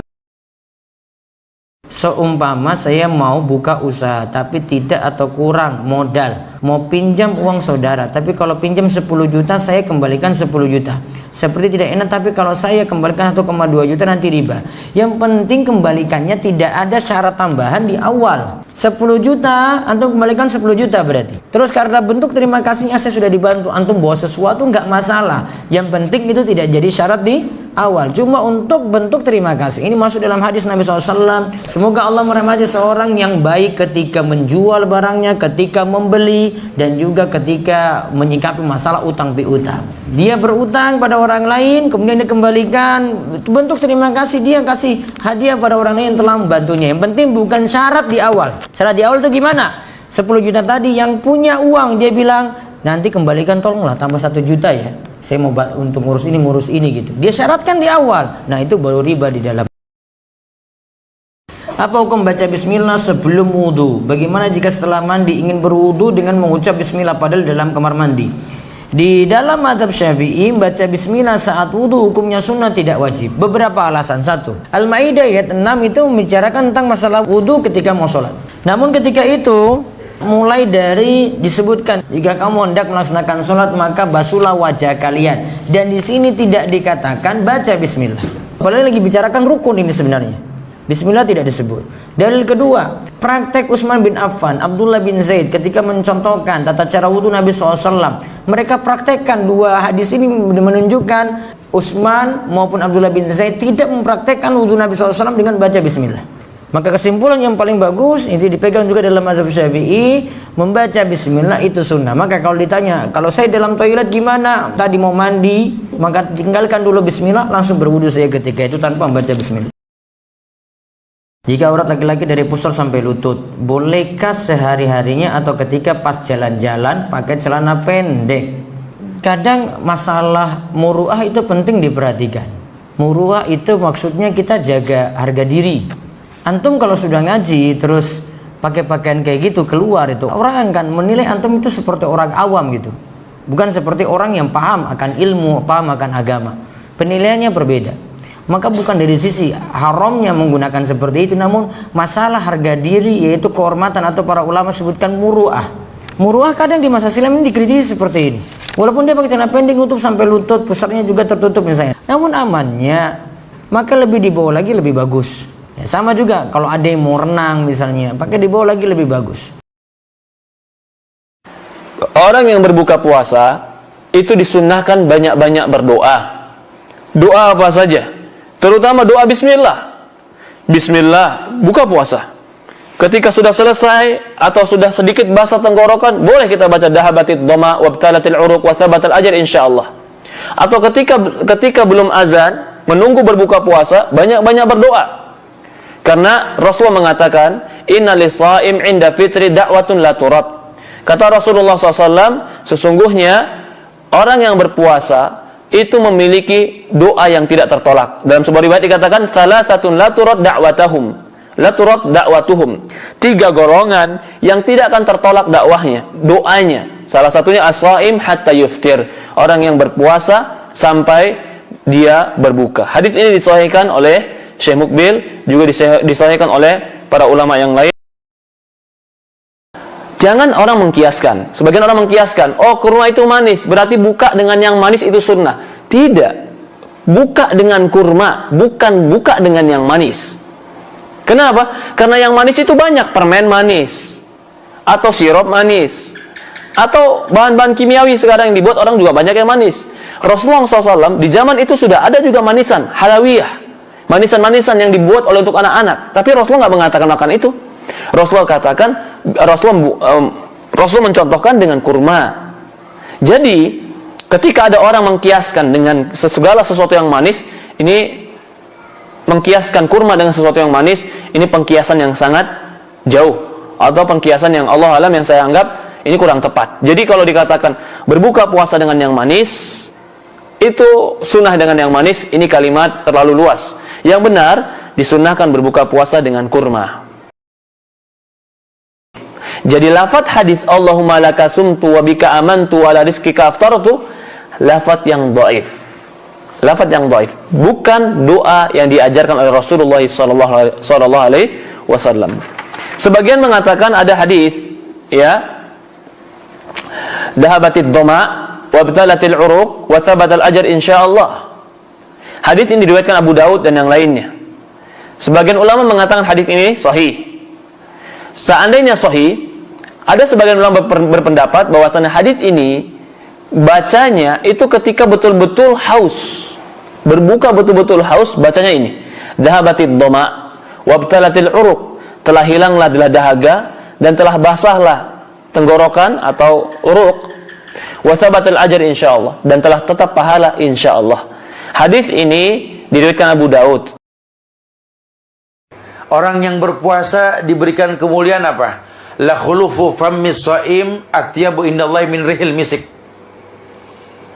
Seumpama saya mau buka usaha tapi tidak atau kurang modal, mau pinjam uang saudara, tapi kalau pinjam 10 juta saya kembalikan 10 juta. Seperti tidak enak, tapi kalau saya kembalikan 1,2 juta nanti riba. Yang penting kembalikannya tidak ada syarat tambahan di awal. 10 juta antum kembalikan 10 juta berarti. Terus karena bentuk terima kasihnya saya sudah dibantu, antum bawa sesuatu nggak masalah. Yang penting itu tidak jadi syarat di awal, cuma untuk bentuk terima kasih. Ini masuk dalam hadis Nabi SAW. Semoga Allah merahmati seorang yang baik ketika menjual barangnya, ketika membeli, dan juga ketika menyikapi masalah utang piutang. Dia berutang pada orang lain, kemudian dia kembalikan, bentuk terima kasih, dia kasih hadiah pada orang lain yang telah membantunya. Yang penting bukan syarat di awal. Syarat di awal itu gimana? 10 juta tadi yang punya uang, dia bilang nanti kembalikan tolonglah tambah 1 juta ya, saya mau untuk ngurus ini gitu. Dia syaratkan di awal. Nah itu baru riba di dalam. Apa hukum baca bismillah sebelum wudu? Bagaimana jika setelah mandi ingin berwudu dengan mengucap bismillah padahal dalam kamar mandi? Di dalam mazhab Syafi'i, baca bismillah saat wudu hukumnya sunnah, tidak wajib. Beberapa alasan. 1. Al-Maidah ayat 6 itu membicarakan tentang masalah wudu ketika mau sholat. Namun ketika itu mulai dari disebutkan jika kamu hendak melaksanakan sholat maka basuhlah wajah kalian. Dan di sini tidak dikatakan baca bismillah. Padahal lagi bicarakan rukun ini sebenarnya. Bismillah tidak disebut. Dalil kedua, praktek Utsman bin Affan, Abdullah bin Zaid ketika mencontohkan tata cara wudhu Nabi SAW. Mereka praktekkan dua hadis ini menunjukkan Utsman maupun Abdullah bin Zaid tidak mempraktekkan wudhu Nabi SAW dengan baca bismillah. Maka kesimpulan yang paling bagus, ini dipegang juga dalam mazhab Syafi'i, membaca bismillah itu sunnah. Maka kalau ditanya, kalau saya dalam toilet gimana? Tadi mau mandi, maka tinggalkan dulu bismillah, langsung berwudhu saya ketika itu tanpa membaca bismillah. Jika aurat laki-laki dari pusar sampai lutut, bolehkah sehari-harinya atau ketika pas jalan-jalan pakai celana pendek? Kadang masalah muruah itu penting diperhatikan. Muruah itu maksudnya kita jaga harga diri. Antum kalau sudah ngaji terus pakai pakaian kayak gitu keluar itu, orang akan menilai antum itu seperti orang awam gitu. Bukan seperti orang yang paham akan ilmu, paham akan agama. Penilaiannya berbeda. Maka bukan dari sisi haramnya menggunakan seperti itu, namun masalah harga diri, yaitu kehormatan, atau para ulama sebutkan muruah. Muruah kadang di masa silam ini dikritisi seperti ini. Walaupun dia pakai celana pendek nutup sampai lutut, pusarnya juga tertutup misalnya. Namun amannya, maka lebih dibawa lagi lebih bagus. Ya, sama juga kalau ada yang mau renang misalnya, pakai dibawa lagi lebih bagus. Orang yang berbuka puasa itu disunnahkan banyak-banyak berdoa. Doa apa saja? Terutama doa bismillah. Bismillah, buka puasa. Ketika sudah selesai atau sudah sedikit basah tenggorokan, boleh kita baca dahabatid dhama wabtalatil uruq wa thabatal ajr insyaallah. Atau ketika belum azan, menunggu berbuka puasa, banyak-banyak berdoa. Karena Rasulullah mengatakan, "Inna lis-shaim 'inda fitri da'watun la turad." Kata Rasulullah SAW, sesungguhnya orang yang berpuasa itu memiliki doa yang tidak tertolak. Dalam sebuah riwayat dikatakan, "Thalathatun la turad da'watahum." La turad da'watuhum. 3 golongan yang tidak akan tertolak dakwahnya, doanya. Salah satunya as-shaim hatta yuftir. Orang yang berpuasa sampai dia berbuka. Hadis ini disahihkan oleh Syekh Mukbil, juga disahihkan oleh para ulama yang lain. Jangan orang mengkiaskan. Sebagian orang mengkiaskan, oh kurma itu manis, berarti buka dengan yang manis itu sunnah. Tidak. Buka dengan kurma, bukan buka dengan yang manis. Kenapa? Karena yang manis itu banyak. Permen manis, atau sirup manis, atau bahan-bahan kimiawi sekarang yang dibuat orang juga banyak yang manis. Rasulullah SAW di zaman itu sudah ada juga manisan, halawiyah. Manisan-manisan yang dibuat oleh untuk anak-anak. Tapi Rasulullah nggak mengatakan makan itu. Rasulullah katakan, Rasul mencontohkan dengan kurma. Jadi ketika ada orang mengkiaskan dengan segala sesuatu yang manis, ini mengkiaskan kurma dengan sesuatu yang manis, ini pengkiasan yang sangat jauh, atau pengkiasan yang Allah alam yang saya anggap ini kurang tepat. Jadi kalau dikatakan berbuka puasa dengan yang manis, itu sunnah dengan yang manis, ini kalimat terlalu luas. Yang benar disunnahkan berbuka puasa dengan kurma. Jadi lafaz hadis Allahumma laka sumtu wa bika amantu wa la rizqika aftartu, lafaz yang dhaif. Lafaz yang dhaif, bukan doa yang diajarkan oleh Rasulullah sallallahu alaihi wasallam. Sebagian mengatakan ada hadis, ya, dahabatid dhama wa btalatil uruq wa thabatal ajr insyaallah. Hadis ini diriwayatkan Abu Daud dan yang lainnya. Sebagian ulama mengatakan hadis ini sahih. Seandainya sahih, ada sebagian ulama berpendapat bahwasanya hadis ini bacanya itu ketika betul-betul haus, berbuka betul-betul haus, bacanya ini dahabatid dhama wabtalatil uruq, telah hilanglah dahaga dan telah basahlah tenggorokan atau uruq, wa thabatal ajr insyaallah, dan telah tetap pahala insyaallah. Hadis ini diriwayatkan Abu Daud. Orang yang berpuasa diberikan kemuliaan apa? La khulufu fammis shaim atyabu indallahi min rihil misik.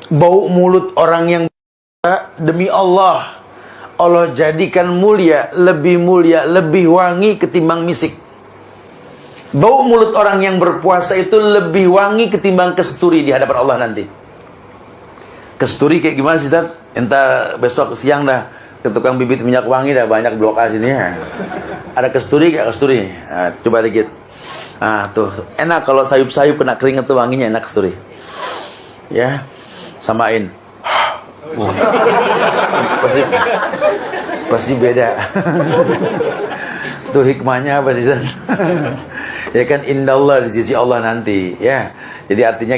Bau mulut orang yang berpuasa, demi Allah, Allah jadikan mulia, lebih wangi ketimbang misik. Bau mulut orang yang berpuasa itu lebih wangi ketimbang kesturi di hadapan Allah nanti. Kesturi kayak gimana sih, Ustaz? Entah besok siang dah ke tukang bibit minyak wangi dah banyak blok A sini ya. Ada kesturi kayak kesturi. Nah, coba dikit. Ah, tuh. Enak kalau sayup-sayup kena keringat tuh wanginya enak kesturi. Ya. Samain. Pasti beda. Tuh hikmahnya apa sih, Ustaz? Ya kan indallah di sisi Allah nanti, ya. Jadi artinya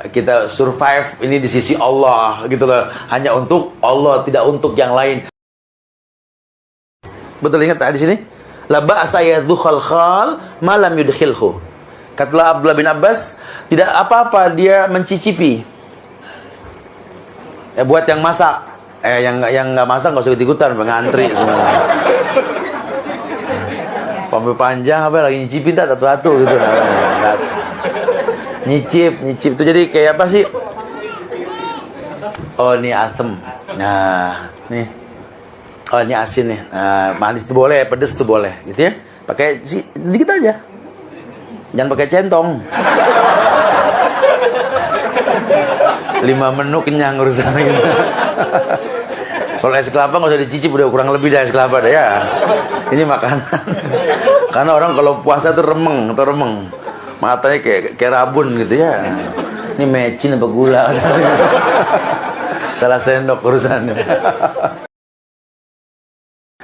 kita survive ini di sisi Allah gitu loh. Hanya untuk Allah, tidak untuk yang lain. Betul ingat di sini? La ba'sa yadhukhal khal ma lam yudkhilhu. Kata Abdullah bin Abbas, tidak apa-apa dia mencicipi. Ya buat yang masak. Yang nggak masak nggak usah ikut-ikutan, ngantri semua. Sampai panjang apa lagi nyicipin tak satu-satu gitu. Nyicip itu jadi kayak apa sih? Oh ini asem. Nah, nih. Oh ini asin nih. Nah, manis tuh boleh, pedes tuh boleh, gitu ya. Pakai sedikit aja. Jangan pakai centong. 5 menu kenyang urusan gitu. Kalau es kelapa nggak usah dicicip, udah kurang lebih dari es kelapa deh ya. Ini makanan. Karena orang kalau puasa tuh remeng. Matanya kayak rabun gitu ya. Ini mecin apa gula? Salah sendok urusannya.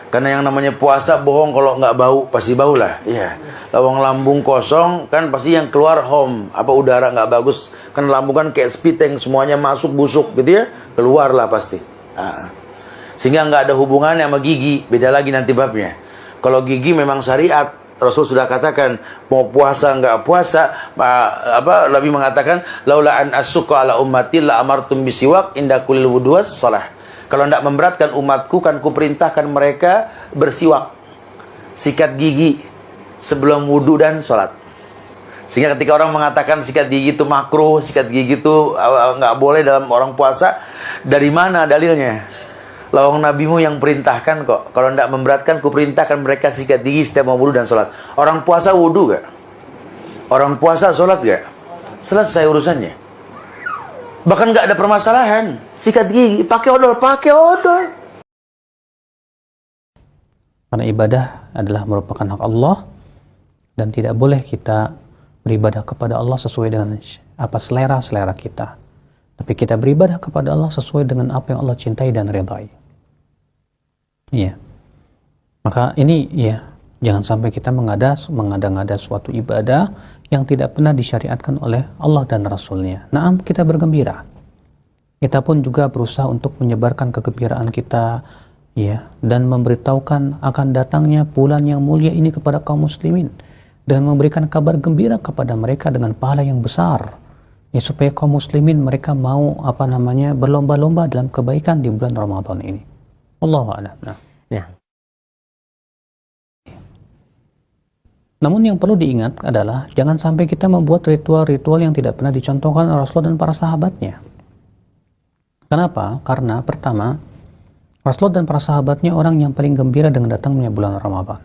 Karena yang namanya puasa bohong kalau nggak bau pasti bau lah. Iya. Lawang lambung kosong kan pasti yang keluar udara nggak bagus. Kan lambung kan kayak spiteng, semuanya masuk busuk gitu ya. Keluar lah pasti. Nah. Sehingga nggak ada hubungannya sama gigi. Beda lagi nanti babnya. Kalau gigi memang syariat, Rasul sudah katakan mau puasa nggak puasa, Nabi mengatakan laula an asyqa ala ummati la amartum bisiwak inda kulli wudu'as shalah. Kalau tidak memberatkan umatku kan kuperintahkan mereka bersiwak, sikat gigi sebelum wudu dan sholat. Sehingga ketika orang mengatakan sikat gigi itu makruh, sikat gigi itu nggak boleh dalam orang puasa, dari mana dalilnya? Lawang nabimu yang perintahkan kok. Kalau tidak memberatkan, kuperintahkan mereka sikat gigi setiap mau wudu dan sholat. Orang puasa wudu gak? Orang puasa sholat gak? Selesai urusannya. Bahkan gak ada permasalahan. Sikat gigi, pakai odol. Karena ibadah adalah merupakan hak Allah dan tidak boleh kita beribadah kepada Allah sesuai dengan apa selera kita. Tapi kita beribadah kepada Allah sesuai dengan apa yang Allah cintai dan ridhai. Iya. Maka ini ya, jangan sampai kita mengada-ngada suatu ibadah yang tidak pernah disyariatkan oleh Allah dan Rasulnya. Naam, kita bergembira. Kita pun juga berusaha untuk menyebarkan kegembiraan kita, ya, dan memberitahukan akan datangnya bulan yang mulia ini kepada kaum muslimin dan memberikan kabar gembira kepada mereka dengan pahala yang besar. Ya, supaya kaum muslimin mereka mau berlomba-lomba dalam kebaikan di bulan Ramadan ini. Allahu a'lam. Nah. Ya. Namun yang perlu diingat adalah jangan sampai kita membuat ritual-ritual yang tidak pernah dicontohkan oleh Rasulullah dan para sahabatnya. Kenapa? Karena pertama, Rasulullah dan para sahabatnya orang yang paling gembira dengan datangnya bulan Ramadan.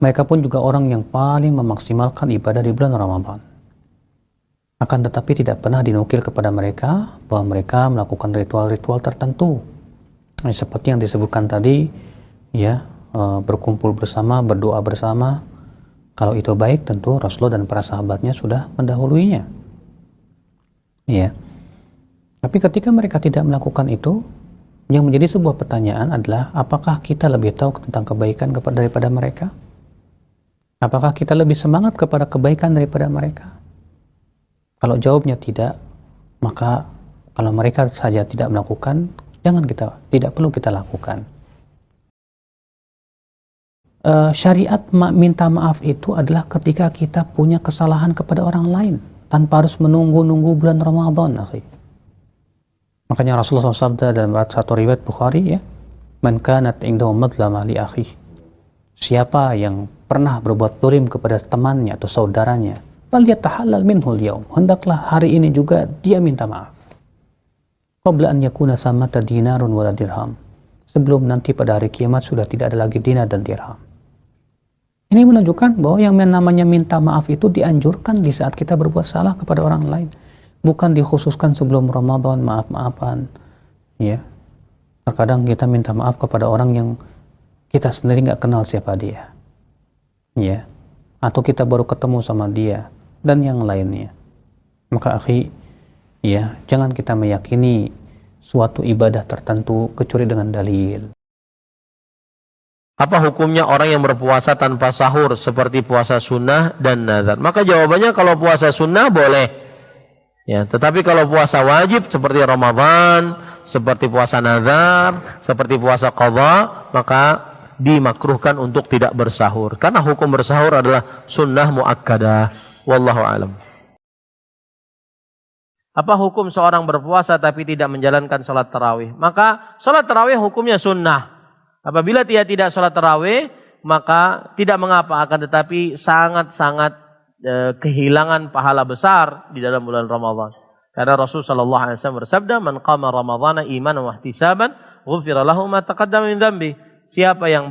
Mereka pun juga orang yang paling memaksimalkan ibadah di bulan Ramadan. Akan tetapi tidak pernah dinukil kepada mereka bahwa mereka melakukan ritual-ritual tertentu. Seperti yang disebutkan tadi, ya, berkumpul bersama, berdoa bersama. Kalau itu baik, tentu Rasulullah dan para sahabatnya sudah mendahuluinya. Ya. Tapi ketika mereka tidak melakukan itu, yang menjadi sebuah pertanyaan adalah apakah kita lebih tahu tentang kebaikan daripada mereka? Apakah kita lebih semangat kepada kebaikan daripada mereka? Kalau jawabnya tidak, maka kalau mereka saja tidak melakukan, tidak perlu kita lakukan. Syariat minta maaf itu adalah ketika kita punya kesalahan kepada orang lain tanpa harus menunggu bulan Ramadan. Makanya Rasulullah SAW dalam satu riwayat Bukhari, ya, man kanat indahu madlamah li akhi, siapa yang pernah berbuat zalim kepada temannya atau saudaranya, falyatahallal minhu al-yaum, hendaklah hari ini juga dia minta maaf. Qabla an yakuna thamata dinarun wala dirham, sebelum nanti pada hari kiamat sudah tidak ada lagi dinar dan dirham. Ini menunjukkan bahwa yang namanya minta maaf itu dianjurkan di saat kita berbuat salah kepada orang lain, bukan dikhususkan sebelum Ramadan, maaf-maafan. Ya, terkadang kita minta maaf kepada orang yang kita sendiri nggak kenal siapa dia, ya, atau kita baru ketemu sama dia dan yang lainnya. Maka akhi, ya, jangan kita meyakini suatu ibadah tertentu kecuali dengan dalil. Apa hukumnya orang yang berpuasa tanpa sahur seperti puasa sunnah dan nazar? Maka jawabannya kalau puasa sunnah boleh. Ya, tetapi kalau puasa wajib seperti Ramadan, seperti puasa nazar, seperti puasa qadha, maka dimakruhkan untuk tidak bersahur. Karena hukum bersahur adalah sunnah muakkadah. Wallahu a'lam. Apa hukum seorang berpuasa tapi tidak menjalankan sholat tarawih? Maka sholat tarawih hukumnya sunnah. Apabila dia tidak sholat tarawih, maka tidak mengapa, akan tetapi sangat-sangat kehilangan pahala besar di dalam bulan Ramadan. Karena Rasul sallallahu alaihi wasallam bersabda, "Man qama Ramadhana imanan wa ihtisaban, ghufira lahu ma taqaddama min dhanbi." Siapa yang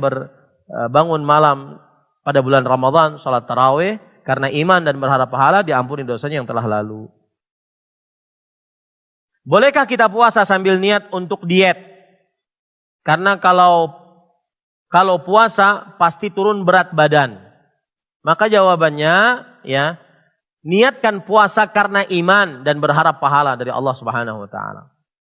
bangun malam pada bulan Ramadan salat tarawih karena iman dan berharap pahala, diampuni dosanya yang telah lalu. Bolehkah kita puasa sambil niat untuk diet? Karena kalau puasa pasti turun berat badan. Maka jawabannya, ya, niatkan puasa karena iman dan berharap pahala dari Allah Subhanahu wa taala.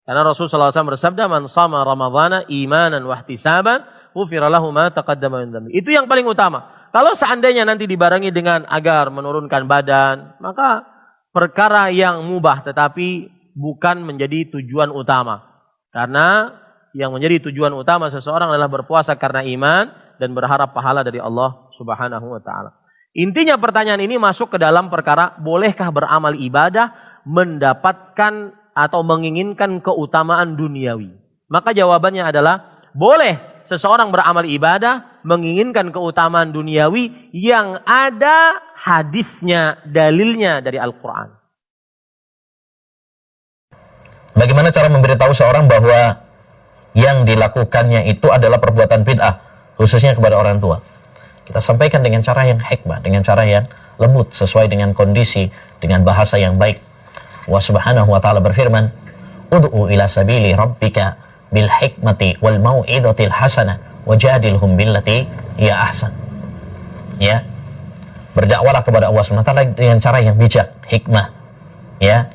Karena Rasulullah SAW bersabda, "Man shama Ramadhana imanan wa ihtisaban, ghufira lahu ma taqaddama min dhanbi." Itu yang paling utama. Kalau seandainya nanti dibarengi dengan agar menurunkan badan, maka perkara yang mubah tetapi bukan menjadi tujuan utama. Karena yang menjadi tujuan utama seseorang adalah berpuasa karena iman dan berharap pahala dari Allah Subhanahu wa taala. Intinya pertanyaan ini masuk ke dalam perkara bolehkah beramal ibadah mendapatkan atau menginginkan keutamaan duniawi. Maka jawabannya adalah boleh seseorang beramal ibadah menginginkan keutamaan duniawi yang ada hadisnya, dalilnya dari Al-Quran. Bagaimana cara memberitahu seorang bahwa yang dilakukannya itu adalah perbuatan bid'ah, khususnya kepada orang tua? Kita sampaikan dengan cara yang hikmah, dengan cara yang lembut, sesuai dengan kondisi, dengan bahasa yang baik. Wa subhanahu wa ta'ala berfirman, "Ud'u ila sabili rabbika bil hikmati wal mau'izatil hasanah wajadilhum billati hiya ahsan." Ya. Berdakwalah kepada Allah Subhanahu wa ta'ala dengan cara yang bijak, hikmah, ya,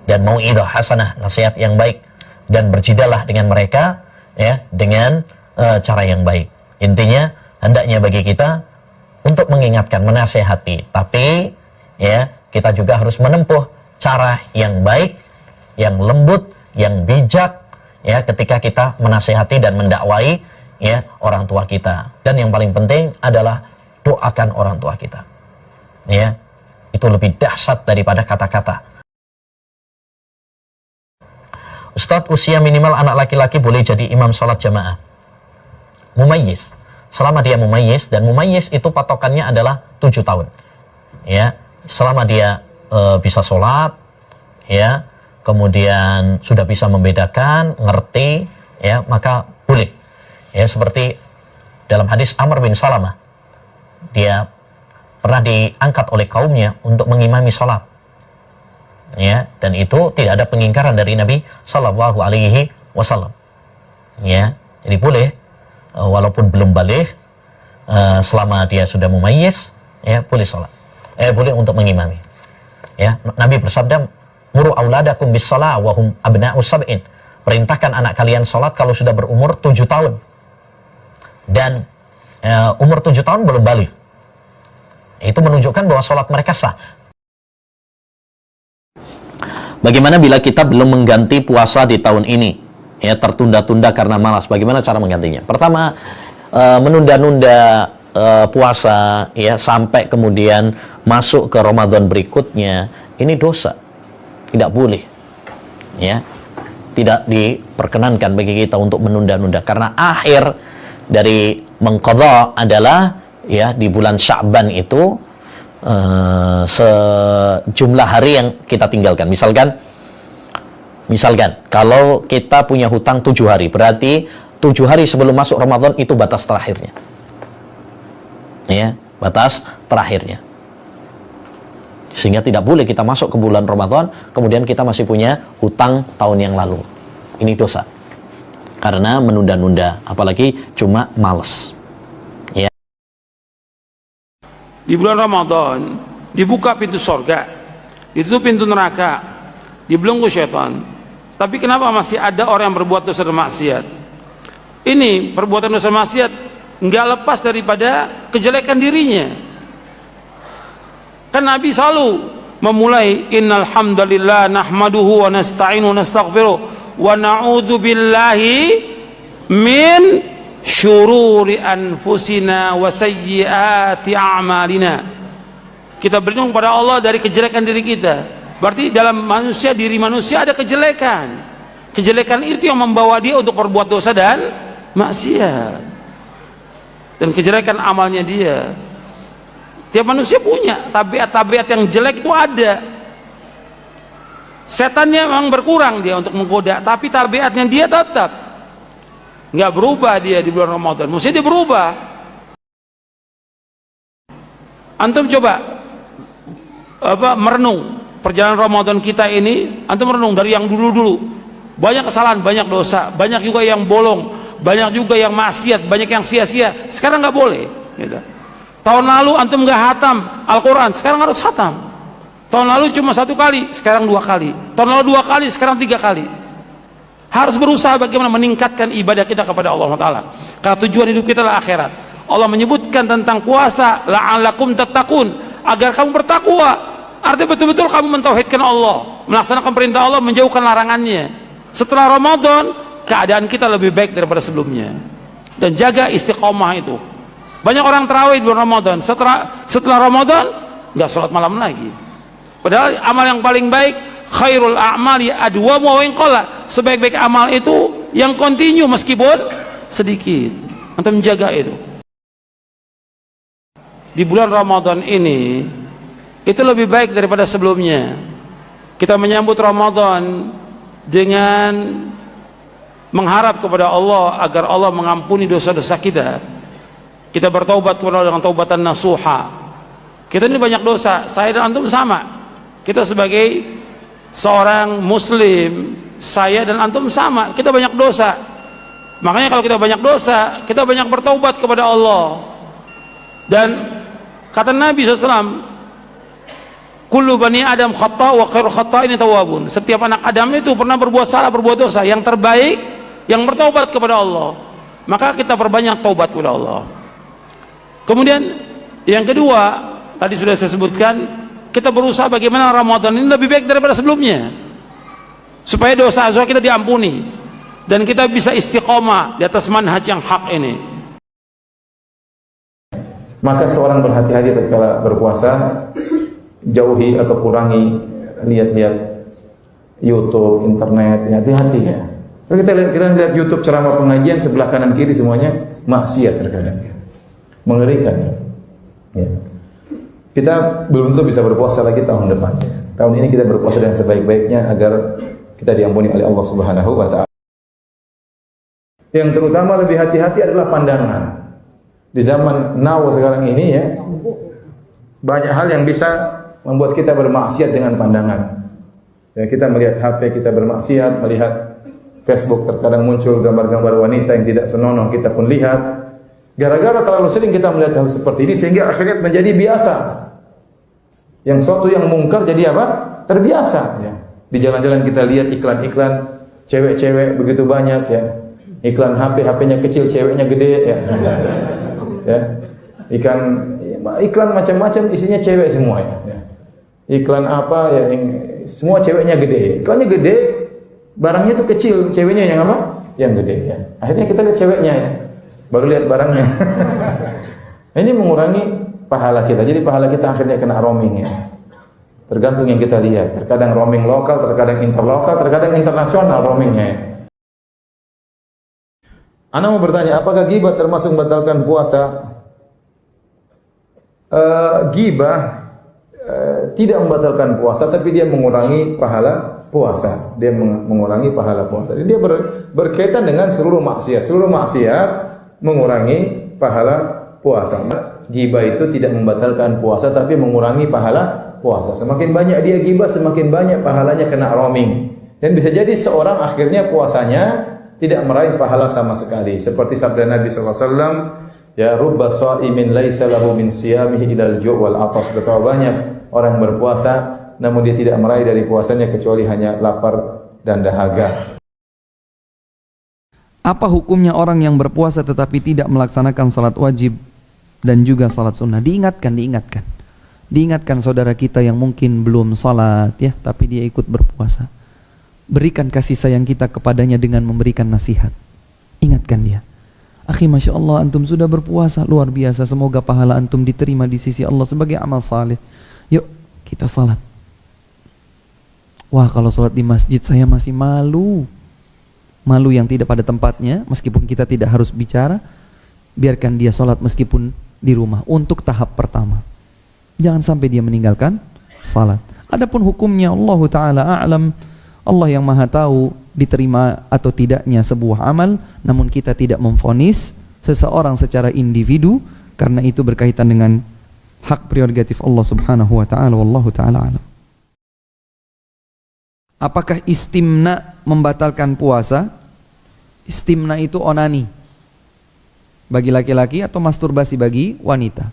dan mau'izah hasanah, nasihat yang baik, dan berjidalah dengan mereka, ya, dengan cara yang baik. Intinya hendaknya bagi kita untuk mengingatkan, menasehati, tapi ya kita juga harus menempuh cara yang baik, yang lembut, yang bijak, ya, ketika kita menasehati dan mendakwai, ya, orang tua kita. Dan yang paling penting adalah doakan orang tua kita. Ya, itu lebih dahsyat daripada kata-kata. Ustadz, usia minimal anak laki-laki boleh jadi imam sholat jamaah? Mumayyiz. Selama dia mumayyiz, dan mumayyiz itu patokannya adalah 7 tahun. Ya, selama dia bisa sholat, ya, kemudian sudah bisa membedakan, ngerti, ya, maka boleh. Ya, seperti dalam hadis Amr bin Salamah, dia pernah diangkat oleh kaumnya untuk mengimami sholat. Ya, dan itu tidak ada pengingkaran dari Nabi Sallallahu Alaihi Wasallam. Ya, jadi boleh, walaupun belum baligh, selama dia sudah mumayyiz, ya, boleh sholat, boleh untuk mengimami. Ya, Nabi bersabda, "Muru auladakum bis shalah wa hum abna'u sab'in." Perintahkan anak kalian sholat kalau sudah berumur 7 tahun. Dan umur 7 tahun belum baligh. Itu menunjukkan bahwa sholat mereka sah. Bagaimana bila kita belum mengganti puasa di tahun ini? Ya, tertunda-tunda karena malas. Bagaimana cara menggantinya? Pertama, menunda-nunda puasa, ya, sampai kemudian masuk ke Ramadan berikutnya, ini dosa. Tidak boleh. Ya. Tidak diperkenankan bagi kita untuk menunda-nunda, karena akhir dari mengqadha adalah, ya, di bulan Sya'ban itu sejumlah hari yang kita tinggalkan. Misalkan kalau kita punya hutang 7 hari, berarti 7 hari sebelum masuk Ramadan itu batas terakhirnya. Ya, batas terakhirnya. Sehingga tidak boleh kita masuk ke bulan Ramadan kemudian kita masih punya hutang tahun yang lalu. Ini dosa. Karena menunda-nunda, apalagi cuma males. Ya. Di bulan Ramadan dibuka pintu sorga, ditutup pintu neraka, dibelenggu syaitan. Tapi kenapa masih ada orang yang berbuat dosa dan maksiat? Ini perbuatan dosa maksiat nggak lepas daripada kejelekan dirinya. Kan Nabi selalu memulai innal hamdalillah nahmaduhu wa nasta'inu wa nastaghfiruh wa na'udzu billahi min syururi anfusina wa sayyiati a'malina. Kita berlindung pada Allah dari kejelekan diri kita. Berarti dalam manusia, diri manusia ada kejelekan. Kejelekan itu yang membawa dia untuk berbuat dosa dan maksiat. Dan kejelekan amalnya dia. Tiap manusia punya tabiat-tabiat yang jelek itu ada. Setannya memang berkurang dia untuk menggoda, tapi tabiatnya dia tetap nggak berubah dia di bulan Ramadan. Mesti dia berubah. Antum coba merenung perjalanan Ramadan kita ini. Antum merenung dari yang dulu-dulu. Banyak kesalahan, banyak dosa, banyak juga yang bolong, banyak juga yang maksiat, banyak yang sia-sia. Sekarang nggak boleh. Gitu. Tahun lalu antum nggak hatam Al-Quran, sekarang harus hatam. Tahun lalu cuma 1 kali, sekarang 2 kali. Tahun lalu 2 kali, sekarang 3 kali. Harus berusaha bagaimana meningkatkan ibadah kita kepada Allah Taala. Karena tujuan hidup kita adalah akhirat. Allah menyebutkan tentang puasa, la'allakum tattaqun, agar kamu bertakwa. Artinya betul-betul kamu mentauhidkan Allah, melaksanakan perintah Allah, menjauhkan larangannya. Setelah Ramadan, keadaan kita lebih baik daripada sebelumnya. Dan jaga istiqomah itu. Banyak orang tarawih di bulan Ramadan, setelah Ramadan nggak sholat malam lagi. Padahal amal yang paling baik khairul a'mali adwamu wa in qalla. Sebaik-baik amal itu yang kontinu meskipun sedikit. Antum menjaga itu. Di bulan Ramadan ini itu lebih baik daripada sebelumnya. Kita menyambut Ramadan dengan mengharap kepada Allah agar Allah mengampuni dosa-dosa kita. Kita bertaubat kepada Allah dengan taubatan nasuha. Kita ini banyak dosa, saya dan antum sama. Kita sebagai seorang muslim, saya dan antum sama, kita banyak dosa. Makanya kalau kita banyak dosa, kita banyak bertaubat kepada Allah. Dan kata Nabi SAW, kullu bani Adam khata' wa khairu khata'in tawwabun. Setiap anak Adam itu pernah berbuat salah, berbuat dosa. Yang terbaik yang bertaubat kepada Allah. Maka kita perbanyak taubat kepada Allah. Kemudian yang kedua, tadi sudah saya sebutkan, kita berusaha bagaimana Ramadan ini lebih baik daripada sebelumnya, supaya dosa-dosa kita diampuni dan kita bisa istiqomah di atas manhaj yang hak ini. Maka seorang berhati-hati tatkala berpuasa, jauhi atau kurangi lihat-lihat YouTube, internet, hati-hati ya. Kalau kita lihat YouTube ceramah pengajian, sebelah kanan kiri semuanya maksiat terkadang. Mengerikan ya. Kita belum tentu bisa berpuasa lagi tahun depan. Tahun ini kita berpuasa dengan sebaik-baiknya agar kita diampuni oleh Allah Subhanahu wa taala. Yang terutama lebih hati-hati adalah pandangan. Di zaman now sekarang ini ya, banyak hal yang bisa membuat kita bermaksiat dengan pandangan. Ya, kita melihat HP, kita bermaksiat, melihat Facebook, terkadang muncul gambar-gambar wanita yang tidak senonoh, kita pun lihat. Gara-gara terlalu sering kita melihat hal seperti ini sehingga akhirnya menjadi biasa. Yang suatu yang mungkar jadi apa? Terbiasa ya. Di jalan-jalan kita lihat iklan-iklan cewek-cewek begitu banyak ya. Iklan HP, HP-nya kecil, ceweknya gede ya. Ya. Iklan macam-macam isinya cewek semua ya. Iklan apa ya, yang semua ceweknya gede. Iklannya gede, barangnya itu kecil, ceweknya yang apa? Yang gede ya. Akhirnya kita lihat ceweknya ya. Baru lihat barangnya. Ini mengurangi pahala kita. Jadi pahala kita akhirnya kena roaming ya. Tergantung yang kita lihat. Terkadang roaming lokal, terkadang interlokal, terkadang internasional roamingnya ya. Ana mau bertanya, apakah ghibah termasuk membatalkan puasa? Ghibah tidak membatalkan puasa, tapi dia mengurangi pahala puasa. Dia mengurangi pahala puasa. Jadi dia berkaitan dengan seluruh maksiat. Seluruh maksiat mengurangi pahala puasa. Ghibah itu tidak membatalkan puasa tapi mengurangi pahala puasa. Semakin banyak dia ghibah, semakin banyak pahalanya kena roaming. Dan bisa jadi seorang akhirnya puasanya tidak meraih pahala sama sekali. Seperti sabda Nabi SAW, ya rubba sha'imin laisa lahu min siyamihi ilal ju' wal atas. Betapa banyak orang berpuasa namun dia tidak meraih dari puasanya kecuali hanya lapar dan dahaga. Apa hukumnya orang yang berpuasa tetapi tidak melaksanakan salat wajib dan juga salat sunnah? Diingatkan saudara kita yang mungkin belum salat ya, tapi dia ikut berpuasa. Berikan kasih sayang kita kepadanya dengan memberikan nasihat. Ingatkan dia. Akhi, Masya Allah, antum sudah berpuasa, luar biasa. Semoga pahala antum diterima di sisi Allah sebagai amal saleh. Yuk, kita salat. Wah, kalau salat di masjid saya masih malu. Malu yang tidak pada tempatnya, meskipun kita tidak harus bicara. Biarkan dia salat meskipun di rumah untuk tahap pertama. Jangan sampai dia meninggalkan salat. Adapun hukumnya Allah Ta'ala a'lam, Allah yang maha tahu diterima atau tidaknya sebuah amal, namun kita tidak memvonis seseorang secara individu karena itu berkaitan dengan hak prerogatif Allah Subhanahu wa taala. Wallahu taala alam. Apakah istimna membatalkan puasa? Istimna itu onani bagi laki-laki atau masturbasi bagi wanita.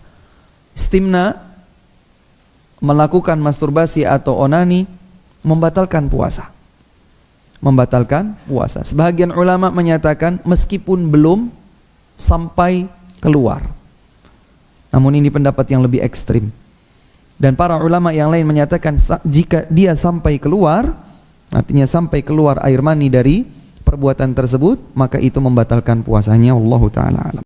Istimna, melakukan masturbasi atau onani, membatalkan puasa. Membatalkan puasa. Sebagian ulama menyatakan meskipun belum sampai keluar. Namun ini pendapat yang lebih ekstrim. Dan para ulama yang lain menyatakan jika dia sampai keluar, artinya sampai keluar air mani dari perbuatan tersebut, maka itu membatalkan puasanya. Wallahu ta'ala alam.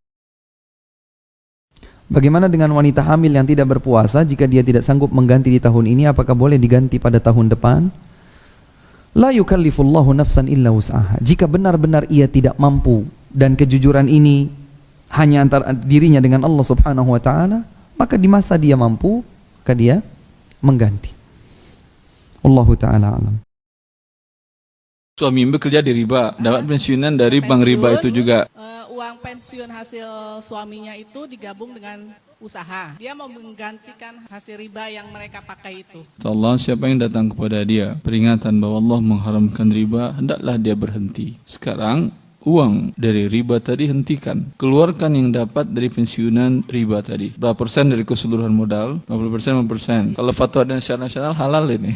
Bagaimana dengan wanita hamil yang tidak berpuasa jika dia tidak sanggup mengganti di tahun ini, apakah boleh diganti pada tahun depan? La yukallifullahu nafsan illa wus'aha. Jika benar-benar ia tidak mampu dan kejujuran ini hanya antara dirinya dengan Allah Subhanahu wa taala, maka di masa dia mampu, maka dia mengganti. Wallahu taala alam. Suami bekerja di riba, dapat pensiunan dari bank riba itu juga. Uang pensiun hasil suaminya itu digabung dengan usaha. Dia mau menggantikan hasil riba yang mereka pakai itu. Allah, siapa yang datang kepada dia peringatan bahwa Allah mengharamkan riba, hendaklah dia berhenti. Sekarang uang dari riba tadi hentikan. Keluarkan yang dapat dari pensiunan riba tadi. Berapa persen dari keseluruhan modal? 50%, 5%. Kalau fatwa dan syariah nasional halal ini.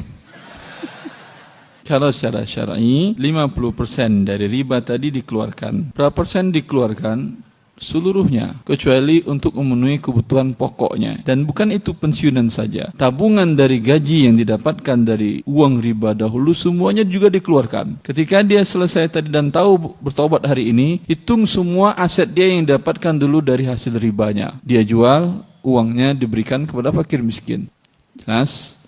Kalau secara syar'i 50% dari riba tadi dikeluarkan. Berapa persen dikeluarkan? Seluruhnya, kecuali untuk memenuhi kebutuhan pokoknya. Dan bukan itu pensiunan saja. Tabungan dari gaji yang didapatkan dari uang riba dahulu semuanya juga dikeluarkan. Ketika dia selesai tadi dan tahu bertobat hari ini, hitung semua aset dia yang didapatkan dulu dari hasil ribanya. Dia jual, uangnya diberikan kepada fakir miskin. Jelas?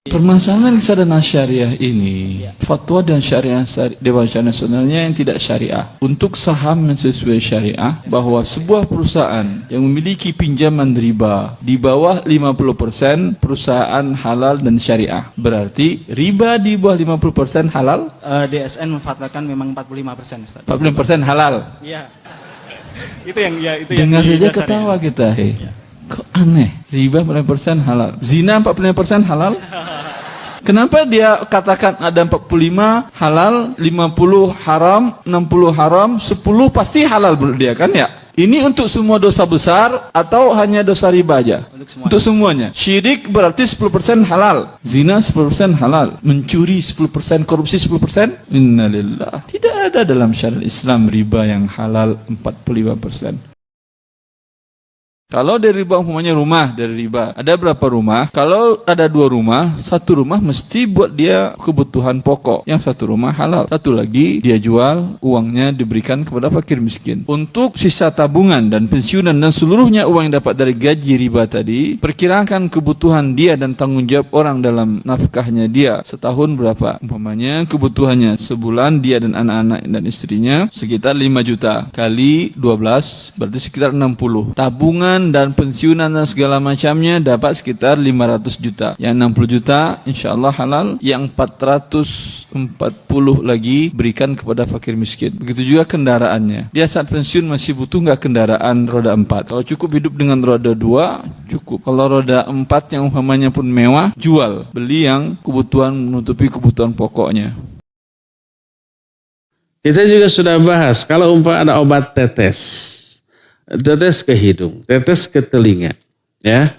Permasalahan reksadana syariah ini, fatwa dan syariah Dewan Syariah Nasionalnya yang tidak syariah. Untuk saham yang sesuai syariah, bahwa sebuah perusahaan yang memiliki pinjaman riba di bawah 50% perusahaan halal dan syariah. Berarti riba di bawah 50% halal? DSN memfatwakan memang 45%, Ustaz. 45% halal? Iya. Itu yang itu dengar saja ketawa kita, kok aneh, riba 40% halal, zina 45% halal. Kenapa dia katakan ada 45 halal, 50 haram, 60 haram, 10 pasti halal menurut dia kan ya? Ini untuk semua dosa besar atau hanya dosa riba aja? Untuk semuanya. Syirik berarti 10% halal, zina 10% halal, mencuri 10%, korupsi 10%. Innalillah. Tidak ada dalam syariat Islam riba yang halal 45%. Kalau dari riba umpamanya rumah dari riba, ada berapa rumah? Kalau ada 2 rumah, 1 rumah mesti buat dia kebutuhan pokok, yang 1 rumah halal, 1 lagi dia jual, uangnya diberikan kepada fakir miskin. Untuk sisa tabungan dan pensiunan dan seluruhnya uang yang dapat dari gaji riba tadi, perkirakan kebutuhan dia dan tanggung jawab orang dalam nafkahnya dia setahun berapa? Umpamanya kebutuhannya sebulan dia dan anak-anak dan istrinya sekitar 5 juta kali 12 berarti sekitar 60. Tabungan tunjangan dan pensiunan dan segala macamnya dapat sekitar 500 juta. Yang 60 juta insyaallah halal, yang 440 lagi berikan kepada fakir miskin. Begitu juga kendaraannya. Dia saat pensiun masih butuh nggak kendaraan roda 4? Kalau cukup hidup dengan roda 2, cukup. Kalau roda 4 yang umpamanya pun mewah, jual. Beli yang kebutuhan menutupi kebutuhan pokoknya. Kita juga sudah bahas kalau ada obat tetes ke hidung, tetes ke telinga, ya.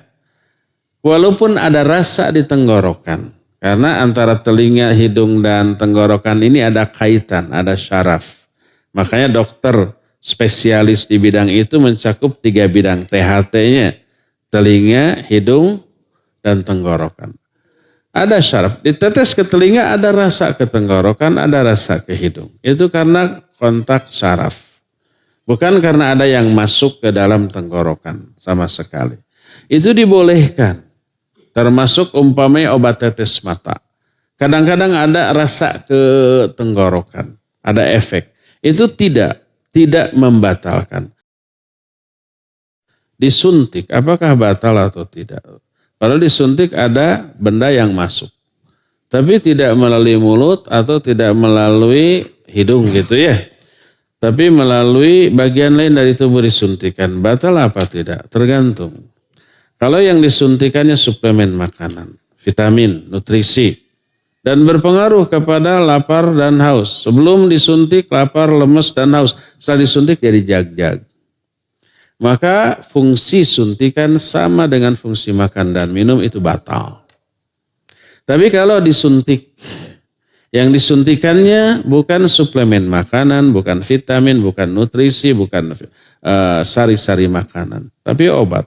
Walaupun ada rasa di tenggorokan, karena antara telinga, hidung dan tenggorokan ini ada kaitan, ada syaraf. Makanya dokter spesialis di bidang itu mencakup 3 bidang THT-nya, telinga, hidung, dan tenggorokan. Ada syaraf, ditetes ke telinga ada rasa ke tenggorokan, ada rasa ke hidung. Itu karena kontak syaraf. Bukan karena ada yang masuk ke dalam tenggorokan sama sekali. Itu dibolehkan. Termasuk umpamanya obat tetes mata. Kadang-kadang ada rasa ke tenggorokan, ada efek. Itu tidak membatalkan. Disuntik, apakah batal atau tidak? Kalau disuntik ada benda yang masuk. Tapi tidak melalui mulut atau tidak melalui hidung gitu ya. Tapi melalui bagian lain dari tubuh disuntikan. Batal apa tidak? Tergantung. Kalau yang disuntikannya suplemen makanan, vitamin, nutrisi. Dan berpengaruh kepada lapar dan haus. Sebelum disuntik lapar, lemes dan haus. Setelah disuntik jadi jag-jag. Maka fungsi suntikan sama dengan fungsi makan dan minum itu batal. Tapi kalau disuntik, yang disuntikannya bukan suplemen makanan, bukan vitamin, bukan nutrisi, bukan sari-sari makanan, tapi obat.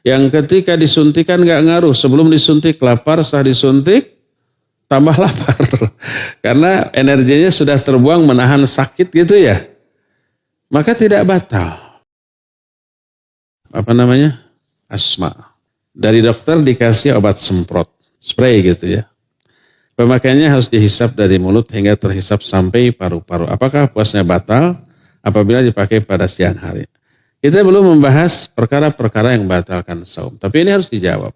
Yang ketika disuntikan gak ngaruh, sebelum disuntik lapar, setelah disuntik tambah lapar. Karena energinya sudah terbuang menahan sakit gitu ya. Maka tidak batal. Asma. Dari dokter dikasih obat semprot, spray gitu ya. Pemakaiannya harus dihisap dari mulut hingga terhisap sampai paru-paru. Apakah puasnya batal apabila dipakai pada siang hari? Kita belum membahas perkara-perkara yang membatalkan saum. Tapi ini harus dijawab.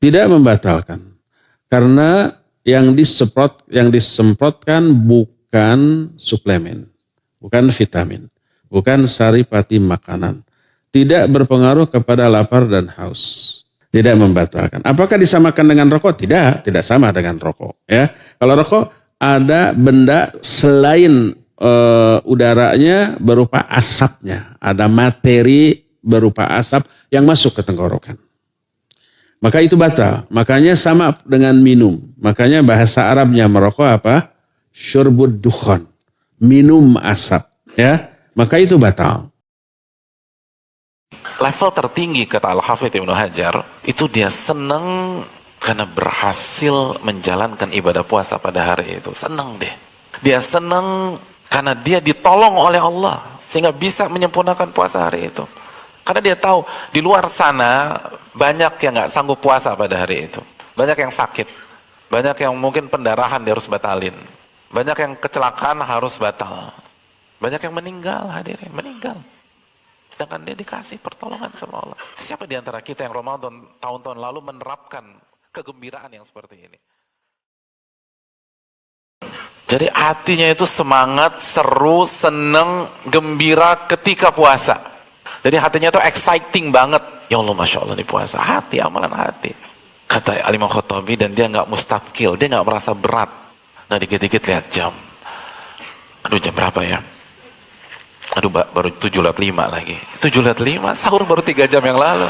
Tidak membatalkan. Karena yang disemprotkan bukan suplemen, bukan vitamin, bukan saripati makanan. Tidak berpengaruh kepada lapar dan haus. Tidak membatalkan. Apakah disamakan dengan rokok? Tidak sama dengan rokok. Ya, kalau rokok ada benda selain udaranya berupa asapnya. Ada materi berupa asap yang masuk ke tenggorokan. Maka itu batal. Makanya sama dengan minum. Makanya bahasa Arabnya merokok apa? Syurbud dukhan. Minum asap. Ya, maka itu batal. Level tertinggi kata Al-Hafidz Ibnu Hajar itu dia senang karena berhasil menjalankan ibadah puasa pada hari itu. Senang deh. Dia senang karena dia ditolong oleh Allah sehingga bisa menyempurnakan puasa hari itu. Karena dia tahu di luar sana banyak yang nggak sanggup puasa pada hari itu. Banyak yang sakit. Banyak yang mungkin pendarahan dia harus batalin. Banyak yang kecelakaan harus batal. Banyak yang meninggal hadirin, meninggal. Sedangkan dia dikasih pertolongan sama Allah. Siapa di antara kita yang Ramadan tahun-tahun lalu menerapkan kegembiraan yang seperti ini? Jadi hatinya itu semangat, seru, seneng, gembira ketika puasa. Jadi hatinya itu exciting banget. Ya Allah, Masya Allah nih puasa. Hati, amalan hati. Kata Al-Imam Khattabi, dan dia nggak mustaqil, dia nggak merasa berat. Nah dikit-dikit lihat jam. Aduh jam berapa ya? Aduh baru 7:05 lagi. 7:05, sahur baru 3 jam yang lalu.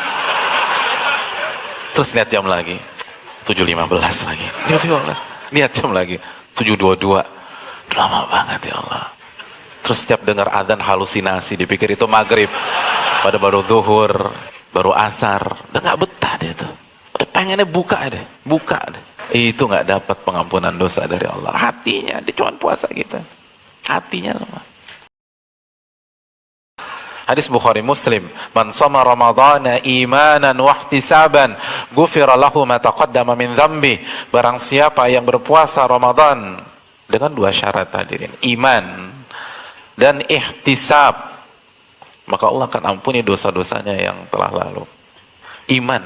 Terus lihat jam lagi. 7:15 lagi. 7:15. Lihat jam lagi. 7:22. Lama banget ya Allah. Terus setiap dengar adzan halusinasi, dipikir itu maghrib. Pada baru zuhur, baru asar. Udah gak betah dia tuh. Udah pengennya buka deh. Itu gak dapat pengampunan dosa dari Allah. Hatinya, dia cuma puasa gitu. Hatinya lemah. Hadis Bukhari Muslim, man shoma ramadhana imanan wa ihtisaban, ghufira lahu ma taqaddama min dhanbi. Barang siapa yang berpuasa Ramadan dengan 2 syarat hadirin, iman dan ihtisab, maka Allah akan ampuni dosa-dosanya yang telah lalu. Iman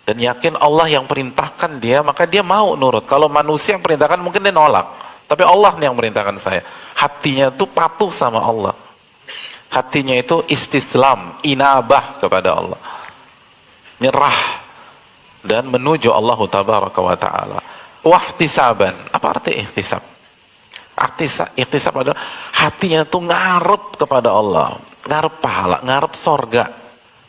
dan yakin Allah yang perintahkan dia, maka dia mau nurut. Kalau manusia yang perintahkan mungkin dia nolak, tapi Allah yang merintahkan saya. Hatinya itu patuh sama Allah, hatinya itu istislam, inabah kepada Allah, nyerah dan menuju Allah tabaraka wa ta'ala. Wahtisaban, apa arti ihtisab? Ihtisab adalah hatinya itu ngarep kepada Allah, ngarep pahala, ngarep sorga,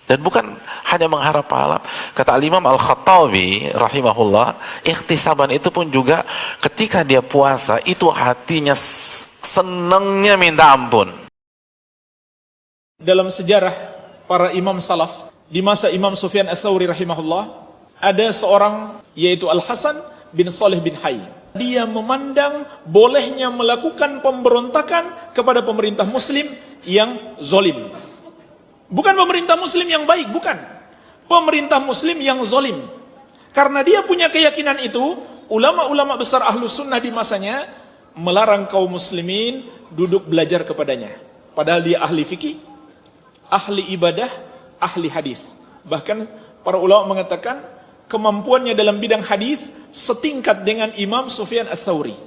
dan bukan hanya mengharap pahala. Kata Al-Imam Al-Khattabi rahimahullah, ihtisaban itu pun juga ketika dia puasa itu hatinya senengnya minta ampun. Dalam sejarah para imam salaf di masa Imam Sufyan Ats-Tsauri rahimahullah, ada seorang yaitu Al-Hasan bin Salih bin Hayy. Dia memandang bolehnya melakukan pemberontakan kepada pemerintah muslim yang zolim. Bukan pemerintah muslim yang baik, bukan. Pemerintah muslim yang zolim. Karena dia punya keyakinan itu, ulama-ulama besar Ahlus Sunnah di masanya melarang kaum muslimin duduk belajar kepadanya. Padahal dia ahli fikih, ahli ibadah, ahli hadis. Bahkan para ulama mengatakan kemampuannya dalam bidang hadis setingkat dengan Imam Sufyan Ats-Tsauri.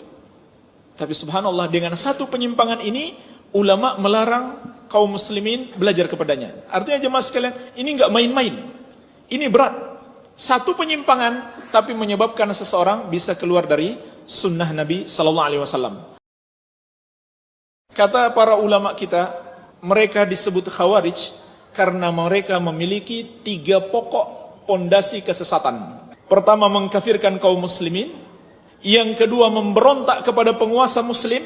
Tapi subhanallah, dengan satu penyimpangan ini ulama melarang kaum muslimin belajar kepadanya. Artinya jemaah sekalian, ini enggak main-main. Ini berat. Satu penyimpangan tapi menyebabkan seseorang bisa keluar dari sunnah Nabi sallallahu alaihi wasallam. Kata para ulama kita, mereka disebut Khawarij karena mereka memiliki 3 pokok pondasi kesesatan. Pertama, mengkafirkan kaum muslimin. Yang kedua, memberontak kepada penguasa muslim.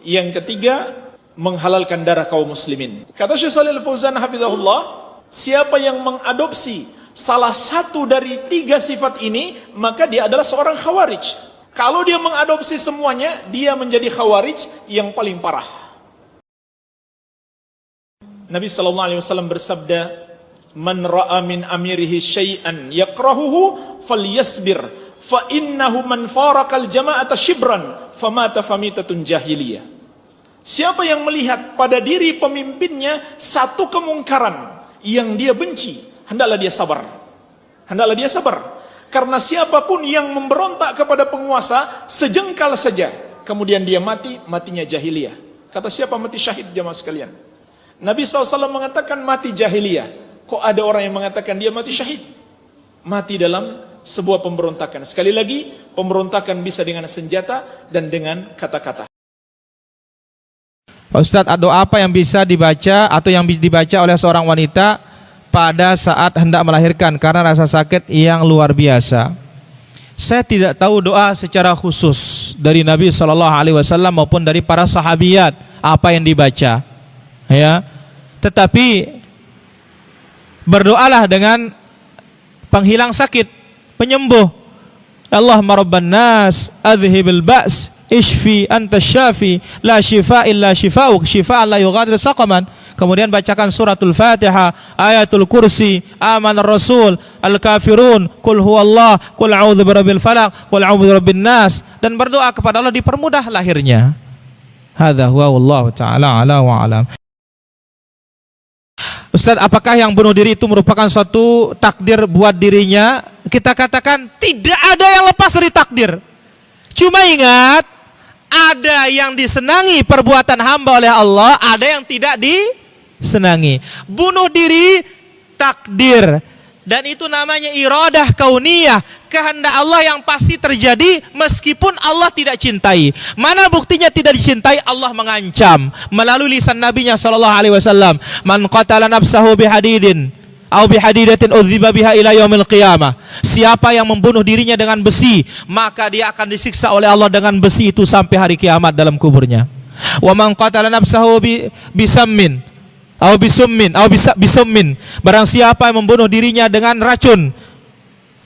Yang ketiga, menghalalkan darah kaum muslimin. Kata Syekh Shalih Al-Fauzan hafizahullah, siapa yang mengadopsi salah satu dari 3 sifat ini, maka dia adalah seorang Khawarij. Kalau dia mengadopsi semuanya, dia menjadi Khawarij yang paling parah. Nabi sallallahu alaihi wasallam bersabda, "Man ra'a min amirihi syai'an yakrahuhu falyasbir fa innahu man faraqal jama'ata shibran famata famitatun jahiliyah." Siapa yang melihat pada diri pemimpinnya satu kemungkaran yang dia benci, hendaklah dia sabar. Hendaklah dia sabar. Karena siapapun yang memberontak kepada penguasa sejengkal saja, kemudian dia mati, matinya jahiliyah. Kata siapa mati syahid, jamaah sekalian? Nabi SAW mengatakan mati jahiliyah. Kok ada orang yang mengatakan dia mati syahid? Mati dalam sebuah pemberontakan. Sekali lagi, pemberontakan bisa dengan senjata dan dengan kata-kata. Pak Ustadz, doa apa yang bisa dibaca atau yang dibaca oleh seorang wanita pada saat hendak melahirkan karena rasa sakit yang luar biasa? Saya tidak tahu doa secara khusus dari Nabi SAW maupun dari para sahabiyat apa yang dibaca, ya. Tetapi berdoalah dengan penghilang sakit, penyembuh. Allahumma rabban nas adhibil ba's ishfi anta syafi la shifa illa shifauk shifaan la yughadiru saqaman. Kemudian bacakan suratul Fatihah, ayatul kursi, amanar rasul, al-kafirun, qul huwallah, qul a'udzu birabbil falaq, qul a'udzu birabbin nas, dan berdoa kepada Allah dipermudah lahirnya. Hadza huwa wallahu taala ala wa alam. Ustaz, apakah yang bunuh diri itu merupakan suatu takdir buat dirinya? Kita katakan tidak ada yang lepas dari takdir. Cuma ingat, ada yang disenangi perbuatan hamba oleh Allah, ada yang tidak disenangi. Bunuh diri takdir, dan itu namanya iradah kauniyah, kehendak Allah yang pasti terjadi meskipun Allah tidak cintai. Mana buktinya tidak dicintai? Allah mengancam melalui lisan nabinya sallallahu alaihi wasallam, man qatala nafsahu bihadidin au bihadidatin udziba biha ila yaumil qiyamah. Siapa yang membunuh dirinya dengan besi, maka dia akan disiksa oleh Allah dengan besi itu sampai hari kiamat dalam kuburnya. Wa man qatala nafsahu bisammin au bisummin au bisummin, barang siapa yang membunuh dirinya dengan racun,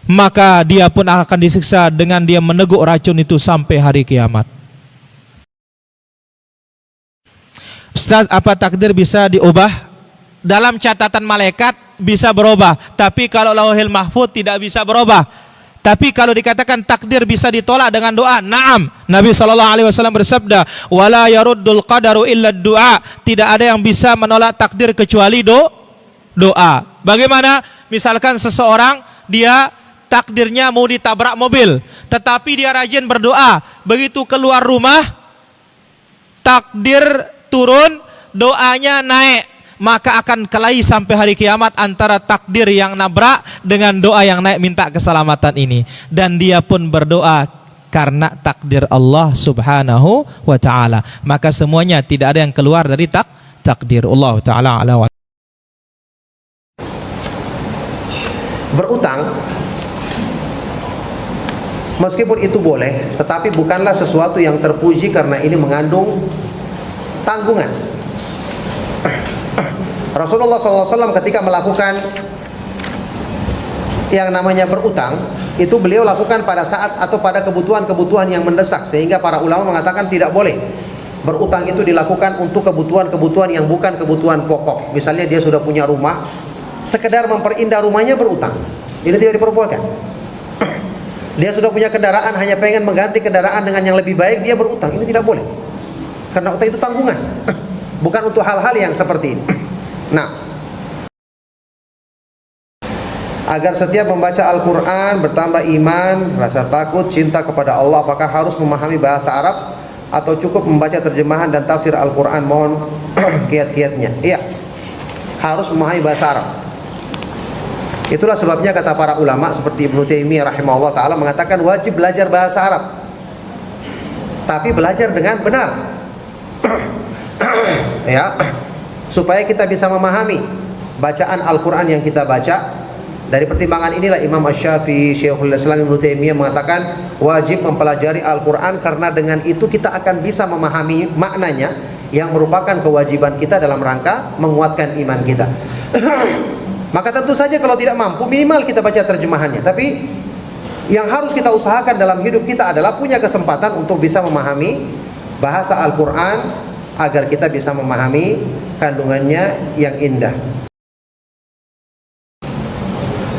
maka dia pun akan disiksa dengan dia meneguk racun itu sampai hari kiamat. Ustaz, apa takdir bisa diubah? Dalam catatan malaikat bisa berubah, tapi kalau lauhil mahfuz tidak bisa berubah. Tapi kalau dikatakan takdir bisa ditolak dengan doa, na'am. Nabi SAW bersabda, wala yaruddul qadaru illa du'a. Tidak ada yang bisa menolak takdir kecuali doa. Bagaimana? Misalkan seseorang dia takdirnya mau ditabrak mobil, tetapi dia rajin berdoa. Begitu keluar rumah, takdir turun, doanya naik. Maka akan kelahi sampai hari kiamat antara takdir yang nabrak dengan doa yang naik minta keselamatan ini. Dan dia pun berdoa karena takdir Allah subhanahu wa ta'ala. Maka semuanya tidak ada yang keluar dari takdir Allah ta'ala ala. Berutang meskipun itu boleh, tetapi bukanlah sesuatu yang terpuji karena ini mengandung tanggungan. Rasulullah SAW ketika melakukan yang namanya berutang, itu beliau lakukan pada saat atau pada kebutuhan-kebutuhan yang mendesak, sehingga para ulama mengatakan tidak boleh berutang itu dilakukan untuk kebutuhan-kebutuhan yang bukan kebutuhan pokok. Misalnya dia sudah punya rumah, sekedar memperindah rumahnya berutang, ini tidak diperbolehkan. Dia sudah punya kendaraan, hanya pengen mengganti kendaraan dengan yang lebih baik, dia berutang, ini tidak boleh, karena utang itu tanggungan, bukan untuk hal-hal yang seperti ini. Nah, agar setiap membaca Al-Quran bertambah iman, rasa takut, cinta kepada Allah, apakah harus memahami bahasa Arab atau cukup membaca terjemahan dan tafsir Al-Quran? Mohon kiat-kiatnya. Iya, harus memahami bahasa Arab. Itulah sebabnya kata para ulama seperti Ibnu Taimiyah rahimahullah ta'ala mengatakan wajib belajar bahasa Arab, tapi belajar dengan benar. Ya, supaya kita bisa memahami bacaan Al-Quran yang kita baca. Dari pertimbangan inilah Imam Asy-Syafi'i, Syekhul Islam Ibnu Taimiyah mengatakan wajib mempelajari Al-Quran, karena dengan itu kita akan bisa memahami maknanya, yang merupakan kewajiban kita dalam rangka menguatkan iman kita. Maka tentu saja kalau tidak mampu, minimal kita baca terjemahannya. Tapi yang harus kita usahakan dalam hidup kita adalah punya kesempatan untuk bisa memahami bahasa Al-Quran, agar kita bisa memahami kandungannya yang indah.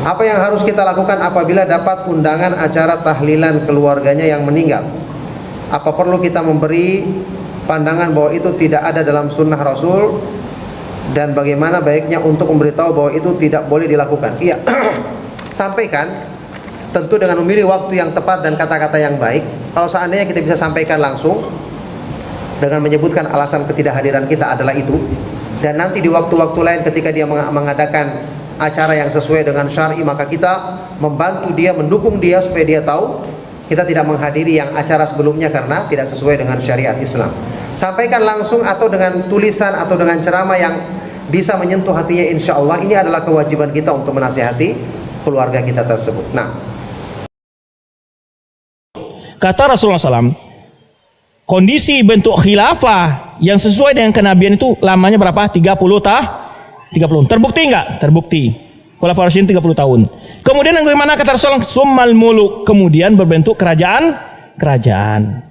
Apa yang harus kita lakukan apabila dapat undangan acara tahlilan keluarganya yang meninggal? Apa perlu kita memberi pandangan bahwa itu tidak ada dalam sunnah Rasul? Dan bagaimana baiknya untuk memberitahu bahwa itu tidak boleh dilakukan? Iya, sampaikan, tentu dengan memilih waktu yang tepat dan kata-kata yang baik. Kalau seandainya kita bisa sampaikan langsung dengan menyebutkan alasan ketidakhadiran kita adalah itu, dan nanti di waktu-waktu lain ketika dia mengadakan acara yang sesuai dengan syar'i, maka kita membantu dia, mendukung dia supaya dia tahu kita tidak menghadiri yang acara sebelumnya karena tidak sesuai dengan syariat Islam. Sampaikan langsung atau dengan tulisan atau dengan ceramah yang bisa menyentuh hatinya, insya Allah ini adalah kewajiban kita untuk menasihati keluarga kita tersebut. Nah, kata Rasulullah SAW, kondisi bentuk khilafah yang sesuai dengan kenabian itu lamanya berapa? 30 tahun. Terbukti enggak? Terbukti. Khulafaur Rasyidin 30 tahun. Kemudian bagaimana kata Rasulullah? Summal muluk, kemudian berbentuk kerajaan.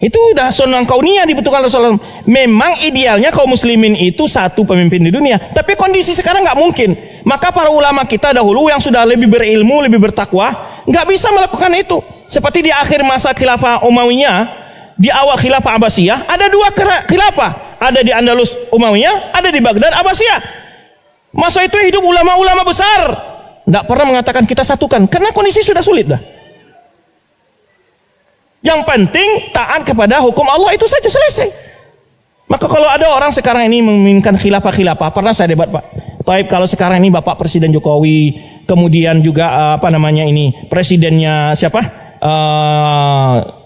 Itu udah sunnah kauniyah dibentukkan Rasulullah. Memang idealnya kaum muslimin itu satu pemimpin di dunia, tapi kondisi sekarang nggak mungkin. Maka para ulama kita dahulu yang sudah lebih berilmu, lebih bertakwa, nggak bisa melakukan itu. Seperti di akhir masa khilafah Umayyah, di awal khilafah Abbasiyah, ada dua khilafah. Ada di Andalus Umayyah, ada di Baghdad Abbasiyah. Masa itu hidup ulama-ulama besar, nggak pernah mengatakan kita satukan, karena kondisi sudah sulit dah. Yang penting taat kepada hukum Allah, itu saja, selesai. Maka kalau ada orang sekarang ini menginginkan khilafah, pernah saya debat Pak. Taib, kalau sekarang ini Bapak Presiden Jokowi, kemudian juga presidennya siapa?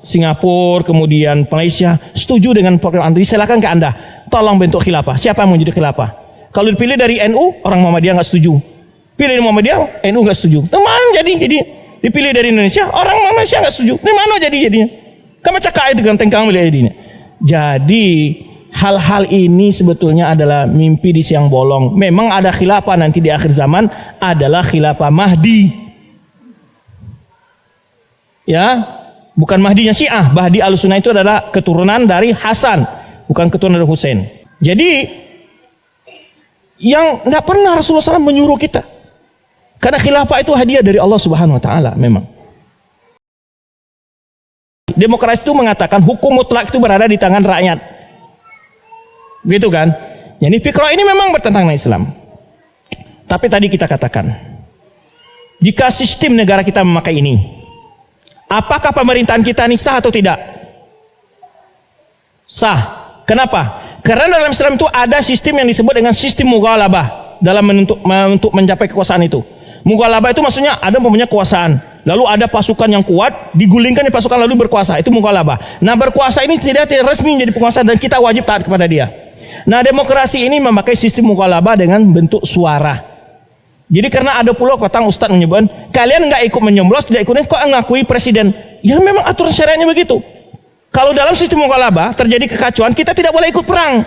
Singapura, kemudian Malaysia, setuju dengan program Anda, silakan ke Anda, tolong bentuk khilafah. Siapa yang mau jadi khilafah? Kalau dipilih dari NU, orang Muhammadiyah nggak setuju. Pilih dari Muhammadiyah, NU nggak setuju. Teman jadi dipilih dari Indonesia, orang Malaysia nggak setuju. Di mana jadinya? Kamu cakap itu ganteng kamu lihat jadinya. Jadi hal-hal ini sebetulnya adalah mimpi di siang bolong. Memang ada khilafah nanti di akhir zaman, adalah khilafah Mahdi. Ya, bukan Mahdinya Syiah. Mahdi Ahlussunnah itu adalah keturunan dari Hasan, bukan keturunan dari Husain. Jadi yang tidak pernah Rasulullah SAW menyuruh kita Karena khilafah itu hadiah dari Allah Subhanahu wa taala memang. Demokrasi itu mengatakan hukum mutlak itu berada di tangan rakyat. Gitu kan? Jadi fikrah ini memang bertentangan dengan Islam. Tapi tadi kita katakan, jika sistem negara kita memakai ini, apakah pemerintahan kita ini sah atau tidak? Sah. Kenapa? Karena dalam Islam itu ada sistem yang disebut dengan sistem mughalabah dalam untuk mencapai kekuasaan itu. Mughalabah itu maksudnya ada mempunyai kekuasaan, lalu ada pasukan yang kuat digulingkan di pasukan lalu berkuasa, itu mughalabah. Nah, berkuasa ini tidak resmi menjadi penguasa dan kita wajib taat kepada dia. Nah, demokrasi ini memakai sistem mughalabah dengan bentuk suara. Jadi karena ada pula kata Ustadz menyebutkan, kalian nggak ikut menyoblos, tidak ikut, kok ngakui presiden? Ya memang aturan syariatnya begitu. Kalau dalam sistem mughalabah terjadi kekacauan, kita tidak boleh ikut perang.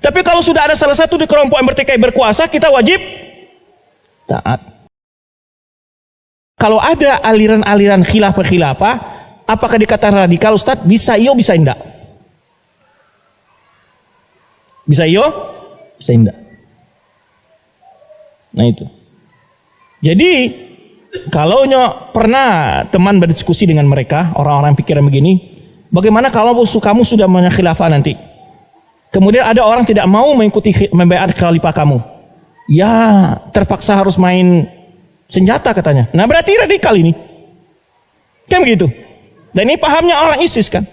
Tapi kalau sudah ada salah satu di kelompok yang bertikai berkuasa, kita wajib taat. Kalau ada aliran-aliran khilafah, apakah dikatakan radikal, Ustaz? Bisa iyo, bisa enggak? Bisa iyo, bisa enggak? Nah itu. Jadi kalau pernah teman berdiskusi dengan mereka, orang-orang pikiran begini, bagaimana kalau kamu sudah khilafah nanti? Kemudian ada orang tidak mau mengikuti membaiat khalifah kamu. Ya, terpaksa harus main senjata katanya. Nah, berarti radikal ini. Kan begitu. Dan ini pahamnya orang ISIS kan.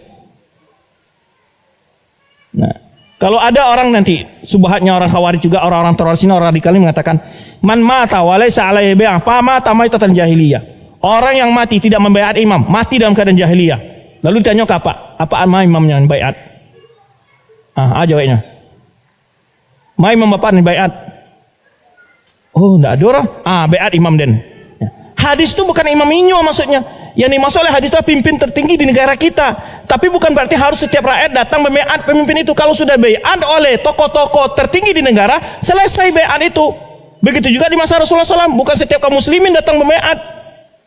Nah, kalau ada orang nanti, subhatnya orang Khawarij juga, orang-orang teroris ini, orang radikal ini mengatakan, man mata walaysa alaihi bai'ah, fa mata maitatan jahiliyah. Orang yang mati tidak membaiat imam, mati dalam keadaan jahiliyah. Lalu ditanya apa imamnya baiat? Jawabnya. Imam bapak baiat. Oh, enggak ada orang. Baiat imam den. Hadis itu bukan imam inyo maksudnya. Yang dimaksud oleh hadis itu pimpin tertinggi di negara kita. Tapi bukan berarti harus setiap rakyat datang membaiat pemimpin itu. Kalau sudah baiat oleh tokoh-tokoh tertinggi di negara, selesai baiat itu. Begitu juga di masa Rasulullah SAW. Bukan setiap kaum muslimin datang membaiat.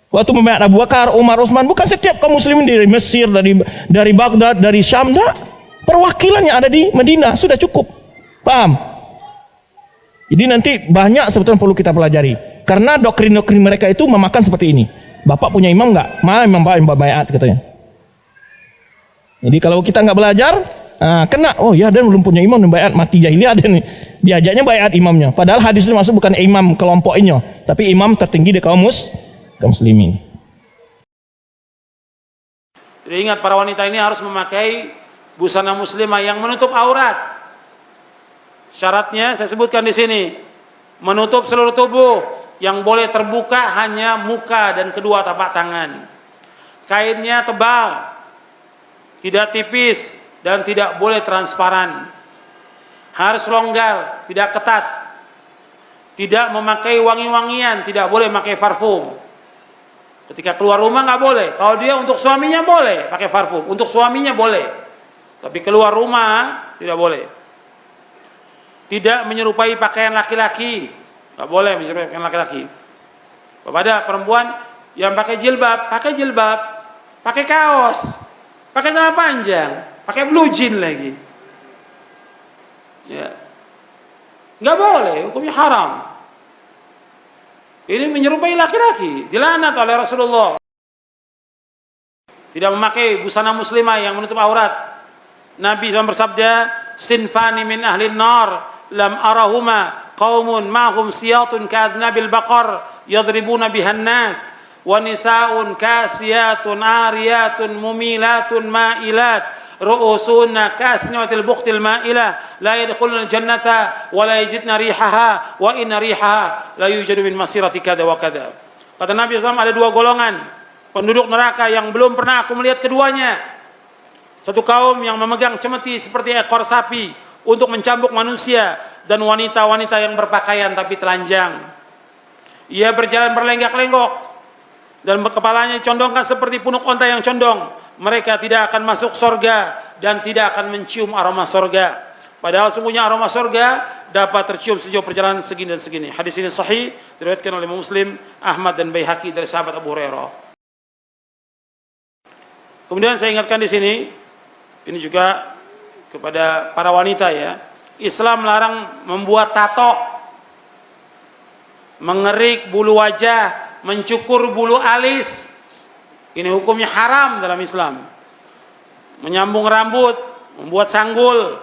Waktu membaiat Abu Bakar, Umar, Utsman, bukan setiap kaum muslimin dari Mesir, dari Baghdad, dari Syam, enggak. Perwakilan yang ada di Madinah sudah cukup. Paham? Jadi nanti banyak sebetulnya perlu kita pelajari. Karena doktrin-doktrin mereka itu memakan seperti ini. Bapak punya imam enggak? Imam bayat katanya. Jadi kalau kita enggak belajar, kena. Oh ya, dan belum punya imam dan bayat, mati jahiliyah dan diajaknya bayat imamnya. Padahal hadis itu masuk bukan imam kelompok ini, tapi imam tertinggi di kaum muslimin. Jadi ingat, para wanita ini harus memakai busana muslimah yang menutup aurat. Syaratnya saya sebutkan di sini, menutup seluruh tubuh, yang boleh terbuka hanya muka dan kedua tapak tangan. Kainnya tebal, tidak tipis dan tidak boleh transparan. Harus longgar, tidak ketat. Tidak memakai wangi-wangian, tidak boleh memakai parfum. Ketika keluar rumah nggak boleh. Kalau dia untuk suaminya boleh pakai parfum, untuk suaminya boleh. Tapi keluar rumah tidak boleh. Tidak menyerupai pakaian laki-laki, nggak boleh menyerupai pakaian laki-laki. Kepada perempuan yang pakai jilbab, pakai kaos, pakai celana panjang, pakai blue jean lagi. Ya, nggak boleh, hukumnya haram. Ini menyerupai laki-laki, dilaknat oleh Rasulullah. Tidak memakai busana muslimah yang menutup aurat. Nabi SAW bersabda, sinfani min ahli nar lam arahuma qaumun ma'hum siyatun ka'adnabil baqar yadribuna bihan nas wa nisa'un kasiyatun ariyatun mumilatun ma'ilat ru'usuna kasniwatil buqtil ma'ilah la yadkhuluna jannata wa la yajidna rihaha wa inna rihaha la yujadu min masirati kada wa kada. Kata Nabi SAW, ada dua golongan penduduk neraka yang belum pernah aku melihat keduanya. Satu kaum yang memegang cemeti seperti ekor sapi untuk mencambuk manusia, dan wanita-wanita yang berpakaian tapi telanjang. Ia berjalan berlenggak-lenggok dan kepalanya condongkan seperti punuk onta yang condong. Mereka tidak akan masuk sorga dan tidak akan mencium aroma sorga. Padahal sungguhnya aroma sorga dapat tercium sejauh perjalanan segini dan segini. Hadis ini sahih, diriwayatkan oleh Muslim, Ahmad dan Baihaqi dari sahabat Abu Hurairah. Kemudian saya ingatkan di sini, ini juga kepada para wanita ya, Islam melarang membuat tato. mengerik bulu wajah, mencukur bulu alis. Ini hukumnya haram dalam Islam. Menyambung rambut, membuat sanggul,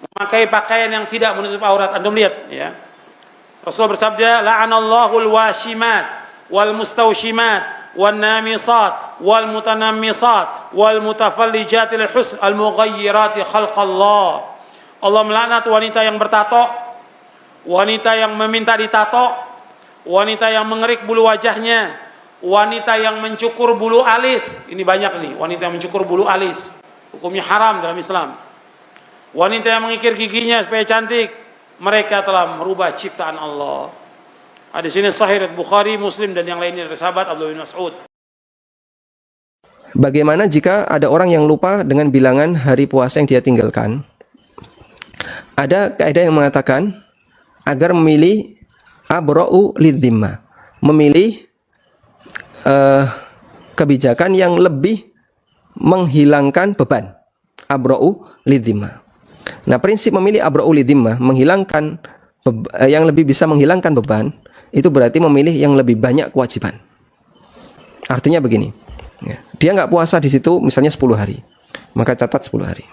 memakai pakaian yang tidak menutup aurat. Antum lihat ya. Rasulullah bersabda, la'anallahul washimat wal mustawshimat wan namisat wal mutanammisat wal mutafallijatil husn al mughayyirati khalqallah. Allah melaknat wanita yang bertato, wanita yang meminta ditato, wanita yang mengerik bulu wajahnya, wanita yang mencukur bulu alis. Ini banyak nih, wanita yang mencukur bulu alis. Hukumnya haram dalam Islam. Wanita yang mengikir giginya supaya cantik, mereka telah merubah ciptaan Allah. Hadis ini sahih Bukhari, Muslim dan yang lainnya dari sahabat Abdullah bin Mas'ud. Bagaimana jika ada orang yang lupa dengan bilangan hari puasa yang dia tinggalkan? Ada kaidah yang mengatakan agar memilih abra'u lidzimma, memilih kebijakan yang lebih menghilangkan beban. Abra'u lidzimma. Nah, prinsip memilih abra'u lidzimma, menghilangkan yang lebih bisa menghilangkan beban, itu berarti memilih yang lebih banyak kewajiban. Artinya begini, dia nggak puasa di situ misalnya 10 hari, maka catat 10 hari.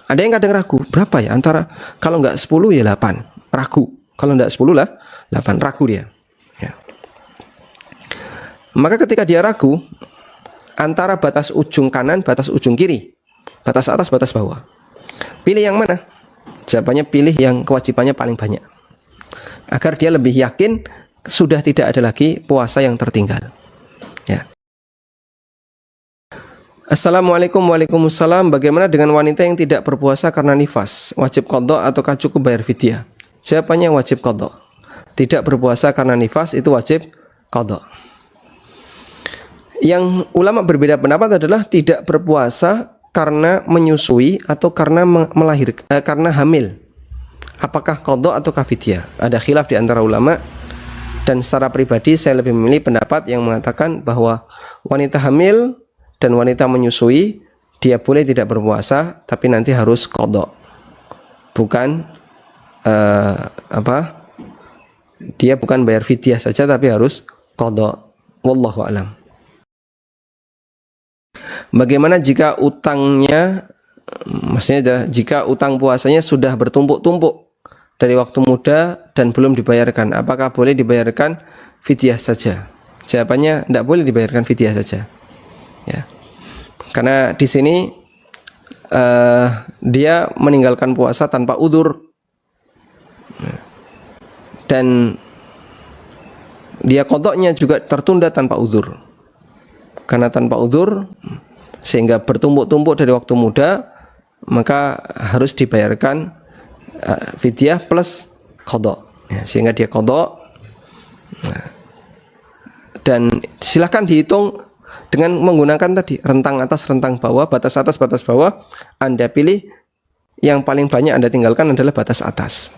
Ada yang kadang ragu, berapa ya antara kalau nggak 10 ya 8, ragu. Kalau nggak 10 lah 8, ragu dia. Ya. Maka ketika dia ragu antara batas ujung kanan, batas ujung kiri, batas atas, batas bawah, pilih yang mana? Jawabannya pilih yang kewajibannya paling banyak, agar dia lebih yakin sudah tidak ada lagi puasa yang tertinggal. Ya. Assalamualaikum. Waalaikumsalam. Bagaimana dengan wanita yang tidak berpuasa karena nifas? Wajib qadha ataukah cukup bayar fidyah? Jawabannya wajib qadha. Tidak berpuasa karena nifas itu wajib qadha. Yang ulama berbeda pendapat adalah tidak berpuasa karena menyusui atau karena melahirkan, karena hamil. Apakah qadha ataukah fidyah? Ada khilaf di antara ulama, dan secara pribadi saya lebih memilih pendapat yang mengatakan bahwa wanita hamil dan wanita menyusui dia boleh tidak berpuasa, tapi nanti harus qadha. Bukan dia bukan bayar fidyah saja, tapi harus qadha. Wallahu a'lam. Bagaimana jika utangnya, maksudnya jika utang puasanya sudah bertumpuk-tumpuk dari waktu muda dan belum dibayarkan, apakah boleh dibayarkan fidyah saja? Jawabannya tidak boleh dibayarkan fidyah saja. Ya. Karena di sini dia meninggalkan puasa tanpa udzur, dan dia qadhanya juga tertunda tanpa udzur. Karena tanpa udzur sehingga bertumpuk-tumpuk dari waktu muda, maka harus dibayarkan fidyah plus qadha. Ya, sehingga dia qadha. Dan silakan dihitung dengan menggunakan tadi rentang atas, rentang bawah, batas atas, batas bawah. Anda pilih yang paling banyak Anda tinggalkan adalah batas atas.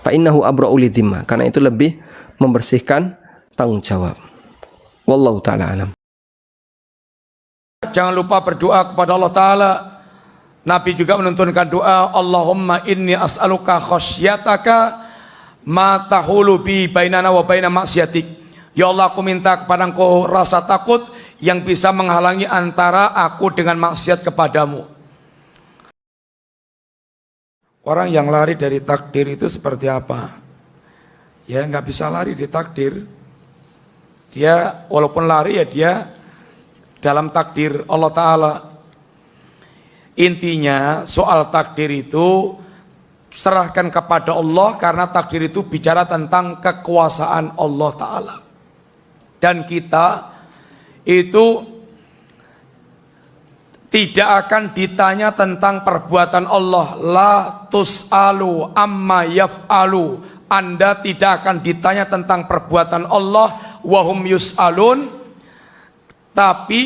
Fa innahu abra'u lidzimma, karena itu lebih membersihkan tanggung jawab. Wallahu taala alam. Jangan lupa berdoa kepada Allah Ta'ala. Nabi juga menuntunkan doa, Allahumma inni as'aluka khasyataka ma tahulu bi bainana wa baina maksiatik. Ya Allah, aku minta kepada Engkau rasa takut yang bisa menghalangi antara aku dengan maksiat kepadamu. Orang yang lari dari takdir itu seperti apa? Ya, nggak bisa lari dari takdir. Dia walaupun lari ya dia dalam takdir Allah Ta'ala. Intinya soal takdir itu serahkan kepada Allah, karena takdir itu bicara tentang kekuasaan Allah Ta'ala. Dan kita itu tidak akan ditanya tentang perbuatan Allah. La tus'alu amma yaf'alu. Anda tidak akan ditanya tentang perbuatan Allah. Wahum yus'alun. Tapi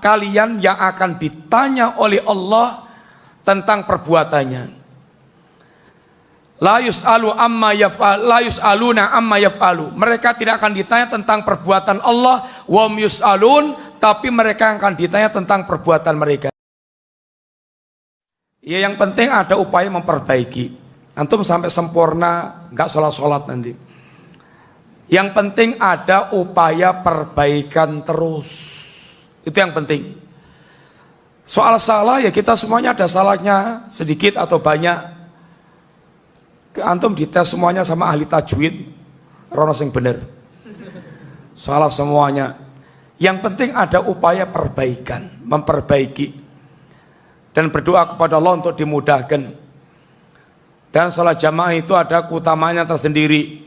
kalian yang akan ditanya oleh Allah tentang perbuatannya. La yus'alu amma yaf'al, la yus'aluna amma yaf'alu. Mereka tidak akan ditanya tentang perbuatan Allah. Wa hum yus'alun, tapi mereka akan ditanya tentang perbuatan mereka. Ya, yang penting ada upaya memperbaiki. Antum sampai sempurna nggak sholat nanti. Yang penting ada upaya perbaikan terus. Itu yang penting. Soal salah ya kita semuanya ada salahnya, sedikit atau banyak. Antum dites semuanya sama ahli tajwid, rono sing bener. Salah semuanya. Yang penting ada upaya perbaikan, memperbaiki. Dan berdoa kepada Allah untuk dimudahkan. Dan salat jamaah itu ada keutamanya tersendiri.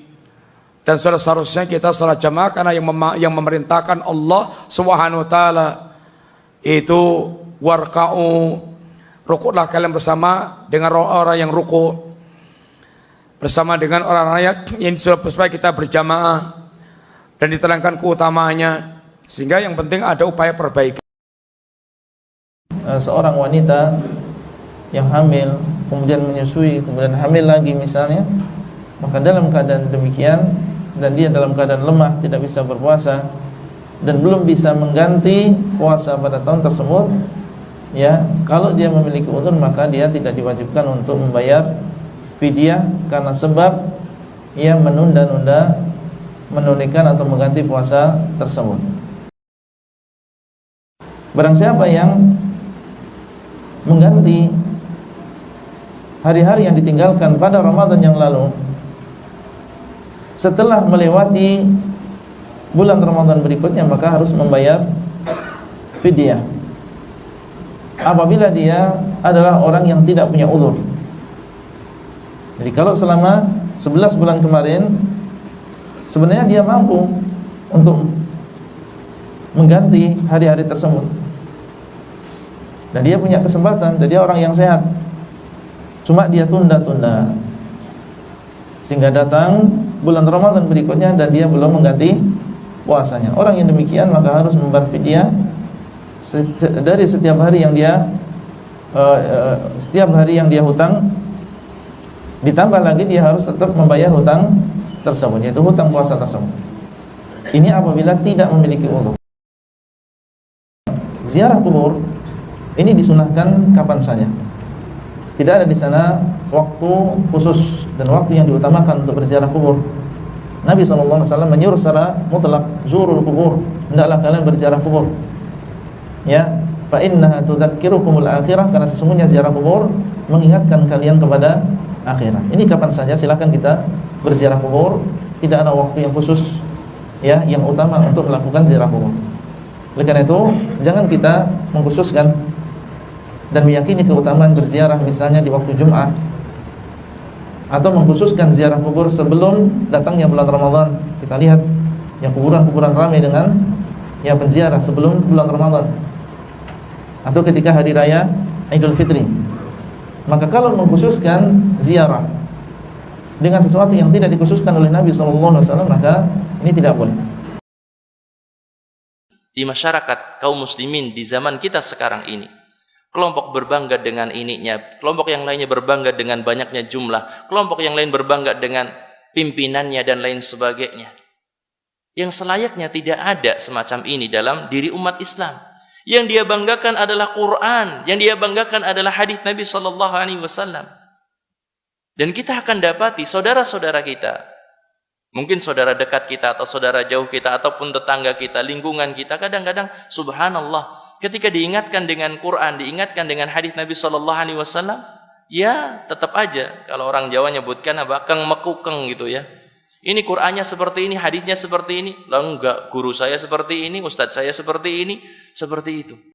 Dan seharusnya kita salat jamaah karena yang memerintahkan Allah Subhanahu wa taala itu warka'u, rukuklah kalian bersama dengan orang yang rukuk, bersama dengan orang-orang yang disuruh supaya kita berjamaah dan diterangkan keutamaannya, sehingga yang penting ada upaya perbaikan. Seorang wanita yang hamil kemudian menyusui, kemudian hamil lagi misalnya, maka dalam keadaan demikian dan dia dalam keadaan lemah, tidak bisa berpuasa dan belum bisa mengganti puasa pada tahun tersebut, ya, kalau dia memiliki uzur maka dia tidak diwajibkan untuk membayar fidyah karena sebab ia menunda-nunda menunaikan atau mengganti puasa tersebut. Barang siapa yang mengganti hari-hari yang ditinggalkan pada Ramadan yang lalu setelah melewati bulan Ramadan berikutnya, maka harus membayar fidyah apabila dia adalah orang yang tidak punya uzur. Jadi kalau selama 11 bulan kemarin sebenarnya dia mampu untuk mengganti hari-hari tersebut dan dia punya kesempatan, jadi orang yang sehat, cuma dia tunda-tunda sehingga datang bulan Ramadan berikutnya dan dia belum mengganti puasanya. Orang yang demikian maka harus membayar fidyah dari setiap hari yang dia hutang, ditambah lagi dia harus tetap membayar hutang tersebut, yaitu hutang puasa tersebut. Ini apabila tidak memiliki uzur. Ziarah kubur ini disunahkan kapan saja. Tidak ada di sana waktu khusus dan waktu yang diutamakan untuk berziarah kubur. Nabi SAW menyuruh secara mutlak, zurul kubur, hendaklah kalian berziarah kubur. Ya, fa innaha tudzakirukumul akhirah, karena sesungguhnya ziarah kubur mengingatkan kalian kepada akhirat. Ini kapan saja silakan kita berziarah kubur, tidak ada waktu yang khusus ya yang utama untuk melakukan ziarah kubur. Oleh karena itu, jangan kita mengkhususkan dan meyakini keutamaan berziarah misalnya di waktu Jumat, atau mengkhususkan ziarah kubur sebelum datangnya bulan Ramadan. Kita lihat yang kuburan-kuburan ramai dengan yang penziarah sebelum bulan Ramadan, atau ketika hari raya Idul Fitri. Maka kalau mengkhususkan ziarah dengan sesuatu yang tidak dikhususkan oleh Nabi SAW, maka ini tidak boleh. Di masyarakat kaum muslimin di zaman kita sekarang ini, kelompok berbangga dengan ininya, kelompok yang lainnya berbangga dengan banyaknya jumlah, kelompok yang lain berbangga dengan pimpinannya dan lain sebagainya. Yang selayaknya tidak ada semacam ini dalam diri umat Islam. Yang dia banggakan adalah Quran, yang dia banggakan adalah hadis Nabi SAW. Dan kita akan dapati saudara-saudara kita, mungkin saudara dekat kita atau saudara jauh kita ataupun tetangga kita, lingkungan kita, kadang-kadang subhanallah, ketika diingatkan dengan Quran, diingatkan dengan hadis Nabi SAW, ya tetap aja kalau orang Jawa nyebutkan apa, keng mekukeng gitu ya. Ini Qur'annya seperti ini, hadisnya seperti ini. Lah enggak, guru saya seperti ini, ustadz saya seperti ini, seperti itu.